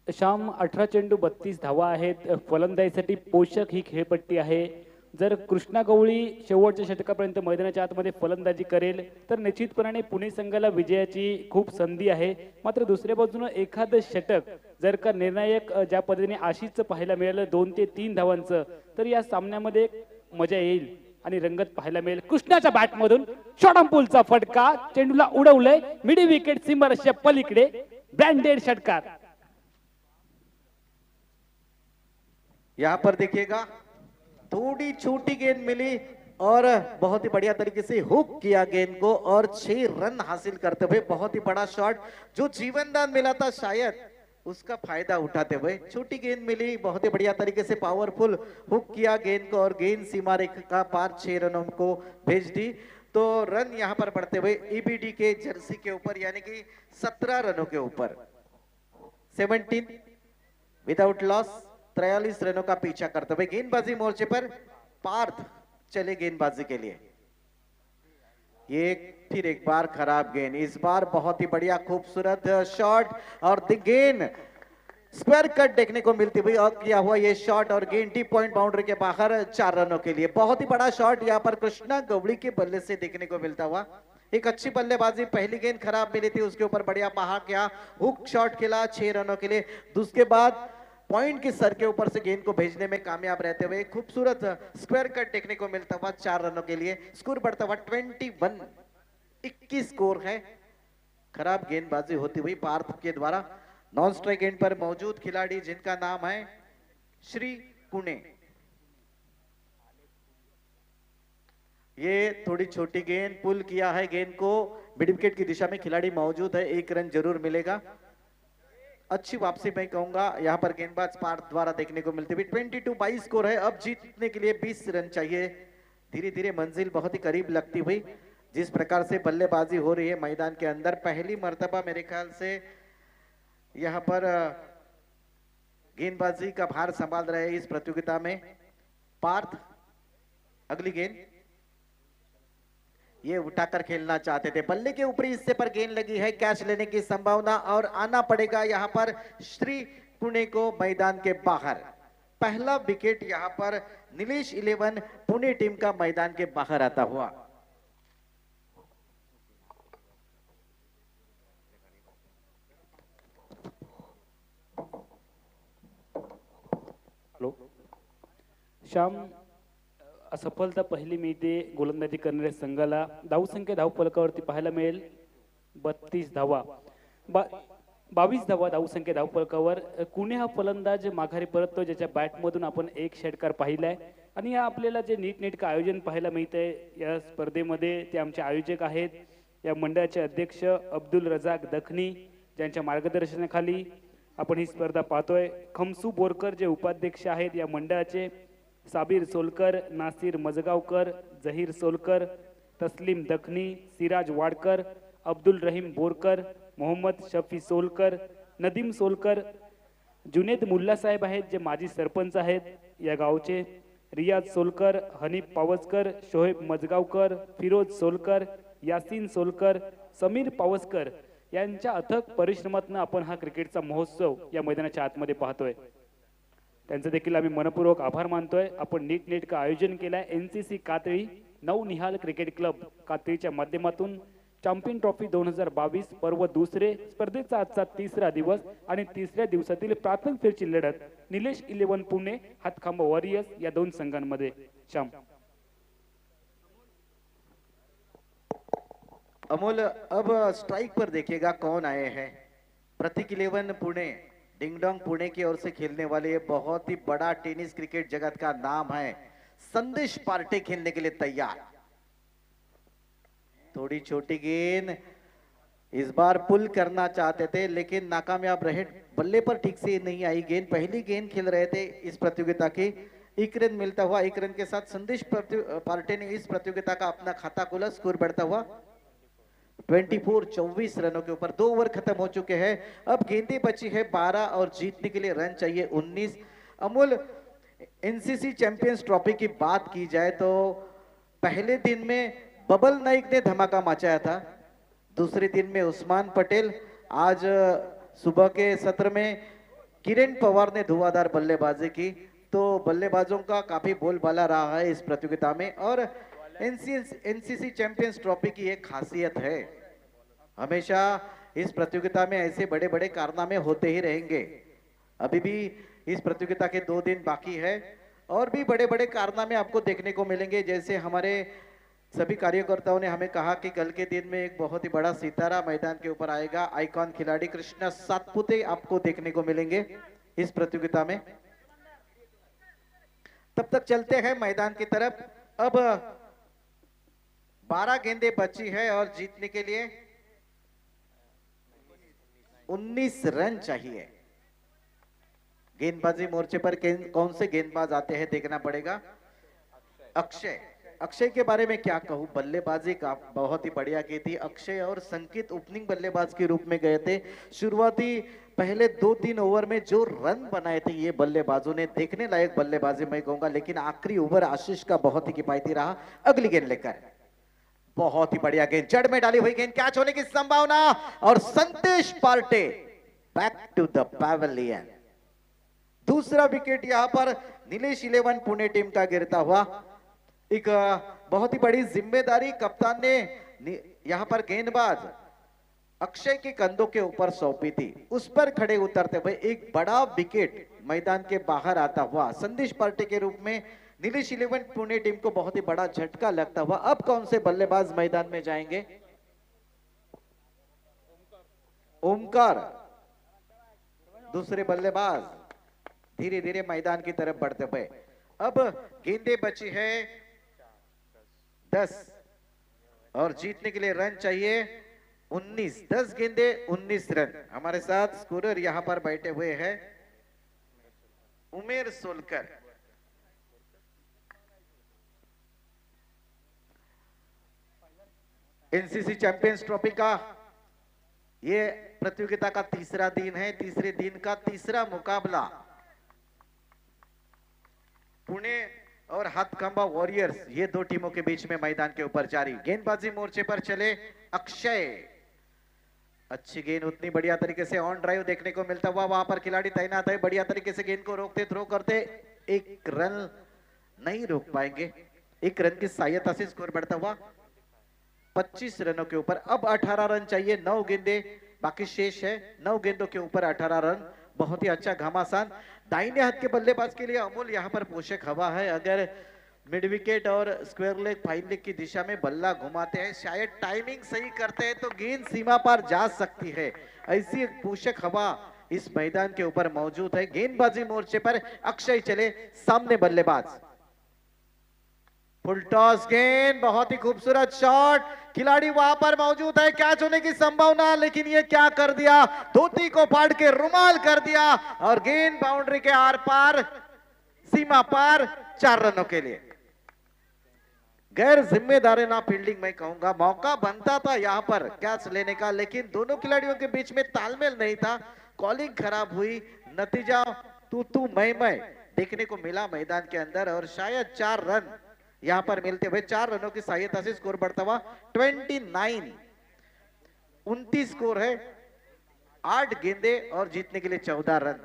श्याम, 18 चेंडू 32 धावा आहेत. फलंदाजीसाठी पोषक ही खेळपट्टी आहे. जर कृष्णा गवळी शेवटच्या षटकापर्यंत मैदानाच्या आतमध्ये फलंदाजी करेल तर निश्चितपणाने पुणे संघाला विजयाची खूप संधी आहे. मात्र दुसऱ्या बाजूने एखादं षटक जर का निर्णायक ज्या पद्धतीने आशिषचं पाहायला मिळालं 2 ते 3 धावांचं, तर या सामन्यामध्ये मजा येईल आणि रंगत पाहायला मिळेल. कृष्णाच्या बॅटमधून शॉर्टपुलचा फटका, चेंडूला उडवलंय मिडी विकेट सीमारेषेच्या पलीकडे, ब्रँडेड षटकार. यहां पर देखिएगा थोड़ी छोटी गेंद मिली और बहुत ही बढ़िया तरीके से हुक किया गेंद को और 6 रन हासिल करते हुए बहुत ही बड़ा शॉट जो जीवनदान मिला था शायद उसका फायदा उठाते हुए छोटी गेंद मिली, बहुत ही बढ़िया तरीके से पावरफुल हुक किया गेंद को और गेंद सीमा रेखा पार 6 रनों को भेज दी। तो रन यहां पर बढ़ते हुए ईबीडी के जर्सी के ऊपर यानी कि 17 रनों के ऊपर 17 विदाउट लॉस 43 रनों का पीछा करते हुए गेंदबाजी मोर्चे पर पार्थ चले गेंदबाजी के लिए। ये फिर एक बार खराब गेंद, इस बार बहुत ही बढ़िया खूबसूरत शॉट और गेंद स्क्वायर कट देखने को मिलती हुई और किया हुआ ये शॉट और गेंद डीप पॉइंट बाउंड्री के बाहर 4 रनों के लिए। बहुत ही बड़ा शॉट यहाँ पर कृष्णा गवड़ी के बल्ले से देखने को मिलता हुआ। एक अच्छी बल्लेबाजी, पहली गेंद खराब मिली थी उसके ऊपर बढ़िया बहा किया, हुक शॉट खेला 6 रनों के लिए। दूसरे बाद पॉइंट के सर के ऊपर से गेंद को भेजने में कामयाब रहते हुए खूबसूरत स्क्वायर कट देखने को मिलता हुआ 4 रनों के लिए। स्कोर बढ़ता हुआ 21 स्कोर है। खराब गेंदबाजी होती हुई पार्थ के द्वारा। नॉन स्ट्राइक एंड पर मौजूद खिलाड़ी जिनका नाम है श्री पुणे। ये थोड़ी छोटी गेंद, पुल किया है गेंद को, मिड विकेट की दिशा में खिलाड़ी मौजूद है, 1 रन जरूर मिलेगा। अच्छी वापसी मैं कहूंगा यहाँ पर गेंदबाज पार्थ द्वारा देखने को मिलती हुई। 22-22 स्कोर है। अब जीतने के लिए 20 रन चाहिए। धीरे धीरे मंजिल बहुत ही करीब लगती हुई। जिस प्रकार से बल्लेबाजी हो रही है मैदान के अंदर, पहली मर्तबा मेरे ख्याल से यहाँ पर गेंदबाजी का भार संभाल रहे इस प्रतियोगिता में पार्थ। अगली गेंद ये उठाकर खेलना चाहते थे, बल्ले के ऊपरी हिस्से पर गेंद लगी है, कैच लेने की संभावना और आना पड़ेगा यहां पर श्री पुणे को मैदान के बाहर। पहला विकेट यहां पर नीलेश 11 पुणे टीम का मैदान के बाहर आता हुआ। हॅलो श्याम, असफलता पहिली मिळते गोलंदाजी करणाऱ्या संघाला। धावसंख्या धावफलकावरती पाहायला मिळेल 32 धावा, 22 धावा धावसंख्या धावफलकावर। कुणे हा फलंदाज माघारी परततो ज्याच्या बॅटमधून आपण एक षटकार पाहिलाय आणि या आपल्याला जे नीटनेटकं आयोजन पाहायला मिळतंय या स्पर्धेमध्ये, ते आमचे आयोजक आहेत या मंडळाचे अध्यक्ष अब्दुल रजाक दखनी, ज्यांच्या मार्गदर्शनाखाली आपण ही स्पर्धा पाहतोय। खमसू बोरकर जे उपाध्यक्ष आहेत या मंडळाचे, साबीर सोलकर, नासिर मजगावकर, जहीर सोलकर, तस्लीम दखनी, सिराज वाडकर, अब्दुल रहीम बोरकर, मोहम्मद शफी सोलकर, नदीम सोलकर, जुनेद मुल्ला साहेब आहेत जे माजी सरपंच आहेत या गावचे, रियाज सोलकर, हनीफ पावसकर, शोहेब मजगावकर, फिरोज सोलकर, यासीन सोलकर, समीर पावसकर यांच्या अथक परिश्रमातून आपण हा क्रिकेटचा महोत्सव या मैदानाच्या आतमध्ये पाहतोय। त्यांचे देखील आम्ही मनपूर्वक आभार मानतोय। आपण नीटनेटकं आयोजन केलंय एनसीसी कातळी नवनिहाल क्रिकेट क्लब कातळीच्या माध्यमातून चॅम्पियन ट्रॉफी 2022 पर्व दुसरे स्पर्धेचा आजचा तिसरा दिवस आणि तिसऱ्या दिवसातील प्राथमिक फेरीची लढत निलेश 11 पुणे हातखांब वॉरियर्स या दोन संघांमध्ये। श्याम अमोल, अब स्ट्राइक पर देखिएगा कौन आए हैं। प्रतीक 11 पुणे, डिंगडोंग पुणे की ओर से खेलने वाले ये बहुत ही बड़ा टेनिस क्रिकेट जगत का नाम है, संदेश पार्टे खेलने के लिए तैयार। थोड़ी छोटी गेंद, इस बार पुल करना चाहते थे लेकिन नाकामयाब रहे, बल्ले पर ठीक से नहीं आई गेंद। पहली गेंद खेल रहे थे इस प्रतियोगिता की, एक रन मिलता हुआ। एक रन के साथ संदेश पार्टे ने इस प्रतियोगिता का अपना खाता खोला। स्कोर बढ़ता हुआ 24 रनों के ऊपर। 2 ओवर खत्म हो चुके हैं। अब गेंदें बची है 12 और जीतने के लिए रन चाहिए 19। अमूल, एनसीसी चैंपियंस ट्रॉफी की बात की जाए तो पहले दिन में बबल नाइक ने धमाका मचाया था, दूसरे दिन में उस्मान पटेल, आज सुबह के सत्र में किरण पवार ने धुआंधार बल्लेबाजी की। तो बल्लेबाजों का काफी बोलबाला रहा है इस प्रतियोगिता में। और एनसीसी चैंपियंस ट्रॉफी की एक खासियत है, हमेशा इस प्रतियोगिता में ऐसे बड़े बड़े कारनामे होते ही रहेंगे। अभी भी इस प्रतियोगिता के 2 दिन बाकी है और भी बड़े बड़े कारनामे आपको देखने को मिलेंगे। जैसे हमारे सभी कार्यकर्ताओं ने हमें कहा कि कल के दिन में एक बहुत ही बड़ा सितारा मैदान के ऊपर आएगा, आइकॉन खिलाड़ी कृष्णा सातपुते आपको देखने को मिलेंगे इस प्रतियोगिता में। तब तक चलते हैं मैदान की तरफ। अब 12 गेंदें बची है और जीतने के लिए 19 रन चाहिए। गेंदबाजी मोर्चे पर कौन से गेंदबाज आते हैं देखना पड़ेगा। अक्षय के बारे में क्या कहूं, बल्लेबाजी का बहुत ही बढ़िया की थी। अक्षय और संकित ओपनिंग बल्लेबाज के रूप में गए थे। शुरुआती पहले 2-3 ओवर में जो रन बनाए थे ये बल्लेबाजों ने, देखने लायक बल्लेबाजी मैं कहूंगा। लेकिन आखिरी ओवर आशीष का बहुत ही किफायती रहा। अगली गेंद लेकर बहुत ही बढ़िया गेंद, जड़ में डाली हुई गेंद, कैच होने की संभावना और Sandesh Parte back to the pavilion. दूसरा विकेट यहां पर नीलेश 11 पुणे टीम का गिरता हुआ। एक बहुत ही बड़ी जिम्मेदारी कप्तान ने यहां पर गेंदबाज अक्षय के कंधों के ऊपर सौंपी थी, उस पर खड़े उतरते हुए एक बड़ा विकेट मैदान के बाहर आता हुआ संदेश पार्टे के रूप में नीलेश 11 पुणे टीम को बहुत ही बड़ा झटका लगता हुआ। अब कौन से बल्लेबाज मैदान में जाएंगे। ओमकार दूसरे बल्लेबाज धीरे धीरे मैदान की तरफ बढ़ते हुए। अब गेंदें बची है 10 और जीतने के लिए रन चाहिए 19, 10 गेंदे 19 रन। हमारे साथ स्कोरर यहाँ पर बैठे हुए हैं उमेर सोलकर। एनसीसी चैंपियंस ट्रॉफी का ये प्रतियोगिता का तीसरा दिन है। तीसरे दिन का तीसरा मुकाबला पुणे और हाथखंबा वॉरियर्स, ये दो टीमों के बीच में मैदान के ऊपर जारी। गेंदबाजी मोर्चे पर चले अक्षय। अच्छी गेंद उतनी बढ़िया तरीके से ऑन ड्राइव देखने को मिलता हुआ, वहां पर खिलाड़ी तैनात है, बढ़िया तरीके से गेंद को रोकते थ्रो करते, एक रन नहीं रोक पाएंगे। एक रन की सहायता से स्कोर बढ़ता हुआ 25 रनों के ऊपर। अब 18 रन चाहिए, 9 गेंदे बाकी शेष है। 9 गेंदों के ऊपर 18 रन, बहुत ही अच्छा घमासान। दाहिने हाथ के बल्लेबाज के लिए अमूल यहाँ पर पोषक हवा है। अगर मिड विकेट और स्क्वायर लेग फाइन लेग की दिशा में बल्ला घुमाते हैं, शायद टाइमिंग सही करते हैं तो गेंद सीमा पर जा सकती है। ऐसी एक पोषक हवा इस मैदान के ऊपर मौजूद है। गेंदबाजी मोर्चे पर अक्षय चले, सामने बल्लेबाज। फुल टॉस गेंद, बहुत ही खूबसूरत शॉट, खिलाड़ी वहां पर मौजूद है, कैच होने की संभावना, लेकिन ये क्या कर दिया, धोती को फाड़ के रुमाल कर दिया और गेंद बाउंड्री के आर पार, सीमा पार, 4 रनों के लिए। गैर जिम्मेदाराना फील्डिंग मैं कहूंगा। मौका बनता था यहां पर कैच लेने का, लेकिन दोनों खिलाड़ियों के बीच में तालमेल नहीं था, कॉलिंग खराब हुई, नतीजा तू मैं देखने को मिला मैदान के अंदर। और शायद 4 रन यहां पर मिलते हुए, 4 रनों की सहायता से स्कोर बढ़ता हुआ 29 स्कोर है। 8 गेंदे और जीतने के लिए 14 रन।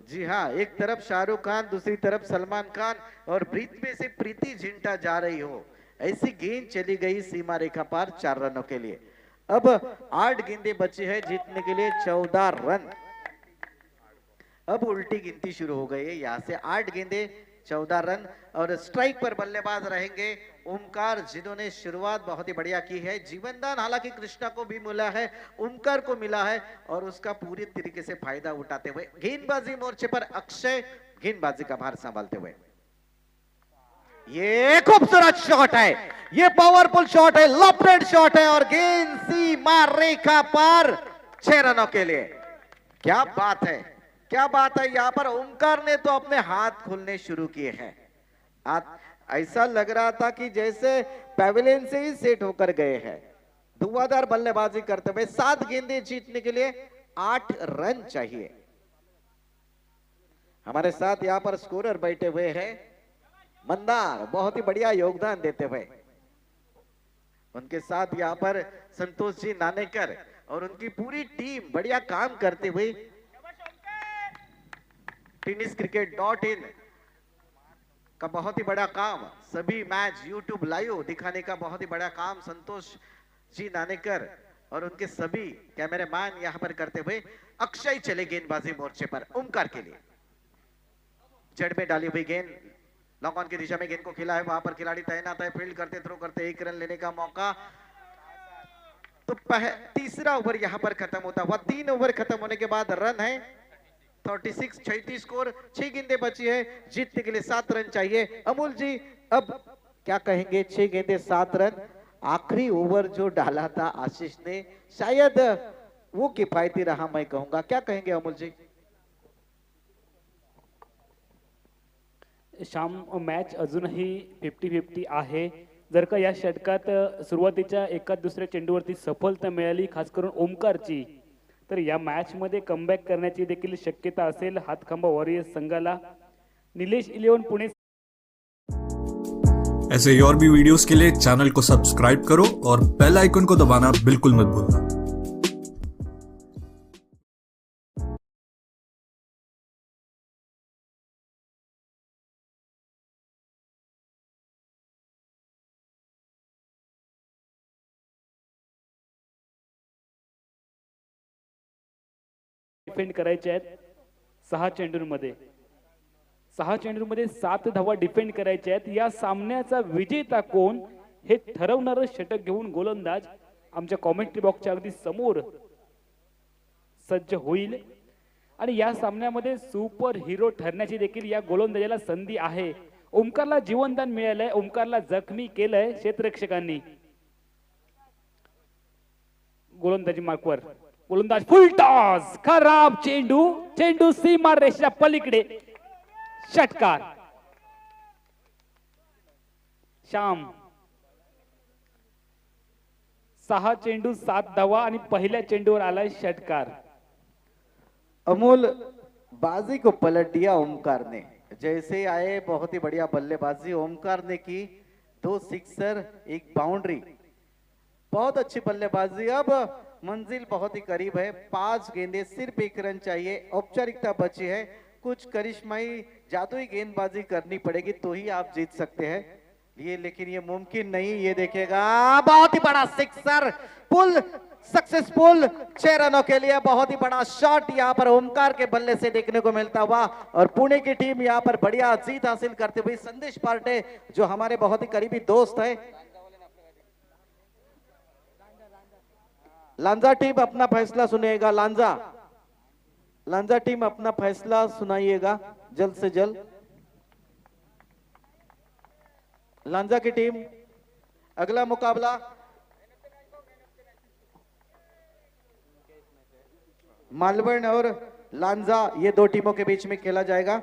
जी हाँ, एक तरफ शाहरुख खान, दूसरी तरफ सलमान खान और ब्रीथ में से प्रीति जिंटा जा रही हो, ऐसी गेंद चली गई सीमा रेखा पार 4 रनों के लिए। अब 8 गेंदे बचे हैं, जीतने के लिए 14 रन। अब उल्टी गिनती शुरू हो गई है, यहां से 8 गेंदे 14 रन। और स्ट्राइक पर बल्लेबाज रहेंगे ओमकार, जिन्होंने शुरुआत बहुत ही बढ़िया की है। जीवनदान हालांकि कृष्णा को भी मिला है, ओमकार को मिला है और उसका पूरी तरीके से फायदा उठाते हुए गेंदबाजी मोर्चे पर अक्षय गेंदबाजी का भार संभालते हुए। ये खूबसूरत शॉट है, ये पावरफुल शॉट है, लॉफ्टेड शॉट है और गेंद सीमा रेखा पार 6 रनों के लिए। क्या बात है, क्या बात है। यहां पर ओमकार ने तो अपने हाथ खोलने शुरू किए हैं। ऐसा लग रहा था कि जैसे पैवेलियन से ही सेट होकर गए हैं। धुआंधार बल्लेबाजी करते हुए 7 गेंदें जीतने के लिए 8 रन चाहिए। हमारे साथ यहां पर स्कोरर बैठे हुए हैं मंदार, बहुत ही बढ़िया योगदान देते हुए। उनके साथ यहां पर संतोष जी नानेकर और उनकी पूरी टीम बढ़िया काम करते हुए। tenniscricket.in का बहुत ही बड़ा काम, सभी मैच YouTube लाइव दिखाने का बहुत ही बड़ा काम संतोष जी नानेकर और उनके सभी कैमरामैन यहां पर करते हुए। अक्षय चले गेंदबाजी मोर्चे पर ओमकार के लिए। जड़ में डाली हुई गेंद लॉन्ग ऑन की दिशा में गेंद को खिला है, वहां पर खिलाड़ी तैनात है, फील्ड करते थ्रो करते 1 रन लेने का मौका। तो तीसरा ओवर यहां पर खत्म होता हुआ, 3 ओवर खत्म होने के बाद रन है 36, 36 स्कोर, 6 गेंदें बची है, जीतने के लिए 7 रन चाहिए। अमूल जी अब क्या कहेंगे, 6 गेंदें 7 रन, आखिरी ओवर जो डाला था आशीष ने, शायद वो किफायती रहा मैं कहूंगा, क्या कहेंगे अमूल जी? श्याम, मॅच अजूनही 50-50 आहे. जर का या षटकात सुरुवातीच्या एका दुसऱ्या चेंडूवरती सफलता मिळाली, खास करून ओमकारची, तर या मॅच मध्ये कमबॅक करण्याची देखील शक्यता असेल हातखंबा वॉरियर्स संघाला. निलेश 11 पुणे. ऐसे ही और भी वीडियोस के लिए चैनल को सब्सक्राइब करो और बेल आइकन को दबाना बिल्कुल मत भूलना। डिफेंड करायचे आहेत 6 चेंडूंमध्ये. 6 चेंडूंमध्ये 7 धावा डिफेंड करायचे आहेत. या सामन्याचा विजेता कोण हे ठरवणारं षटक घेऊन गोलंदाज आमच्या कॉमेंट्री बॉक्सच्या अगदी समोर सज्ज होईल आणि या सामन्यामध्ये सुपर हिरो ठरण्याची देखील या गोलंदाजाला संधी आहे. ओमकारला जीवनदान मिळालंय, ओमकारला जखमी केलंय क्षेत्ररक्षकांनी. गोलंदाजी मार्कवर गोलंदाज फुल टॉस खराब चेंडू चेंडू सीमा रेषा पलीकडे षटकार श्याम 6 चेंडू 7 धावा आणि पहिल्या चेंडूवर आलाय षटकार अमोल बाजी को पलट दिया ओमकार ने। जैसे आए बहुत ही बढ़िया बल्लेबाजी ओमकार ने की, 2 सिक्सर 1 बाउंड्री, बहुत अच्छी बल्लेबाजी। अब मंजिल बहुत ही करीब है, 5 गेंदें सिर्फ 1 रन चाहिए, औपचारिकता बची है, कुछ करिश्माई जादुई गेंदबाजी करनी पड़ेगी तो ही आप जीत सकते हैं ये, लेकिन ये मुमकिन नहीं। ये देखिएगा बहुत ही बड़ा सिक्सर, पुल सक्सेसफुल 6 रनों के लिए बहुत ही बड़ा शॉट यहाँ पर ओमकार के बल्ले से देखने को मिलता हुआ, और पुणे की टीम यहाँ पर बढ़िया जीत हासिल करते हुए संदेश पार्टे जो हमारे बहुत ही करीबी दोस्त है। लांजा टीम अपना फैसला सुनिएगा, लांजा टीम अपना फैसला सुनाइएगा जल्द से जल्द। लांजा की टीम अगला मुकाबला मालवण और लांजा, ये 2 टीमों के बीच में खेला जाएगा।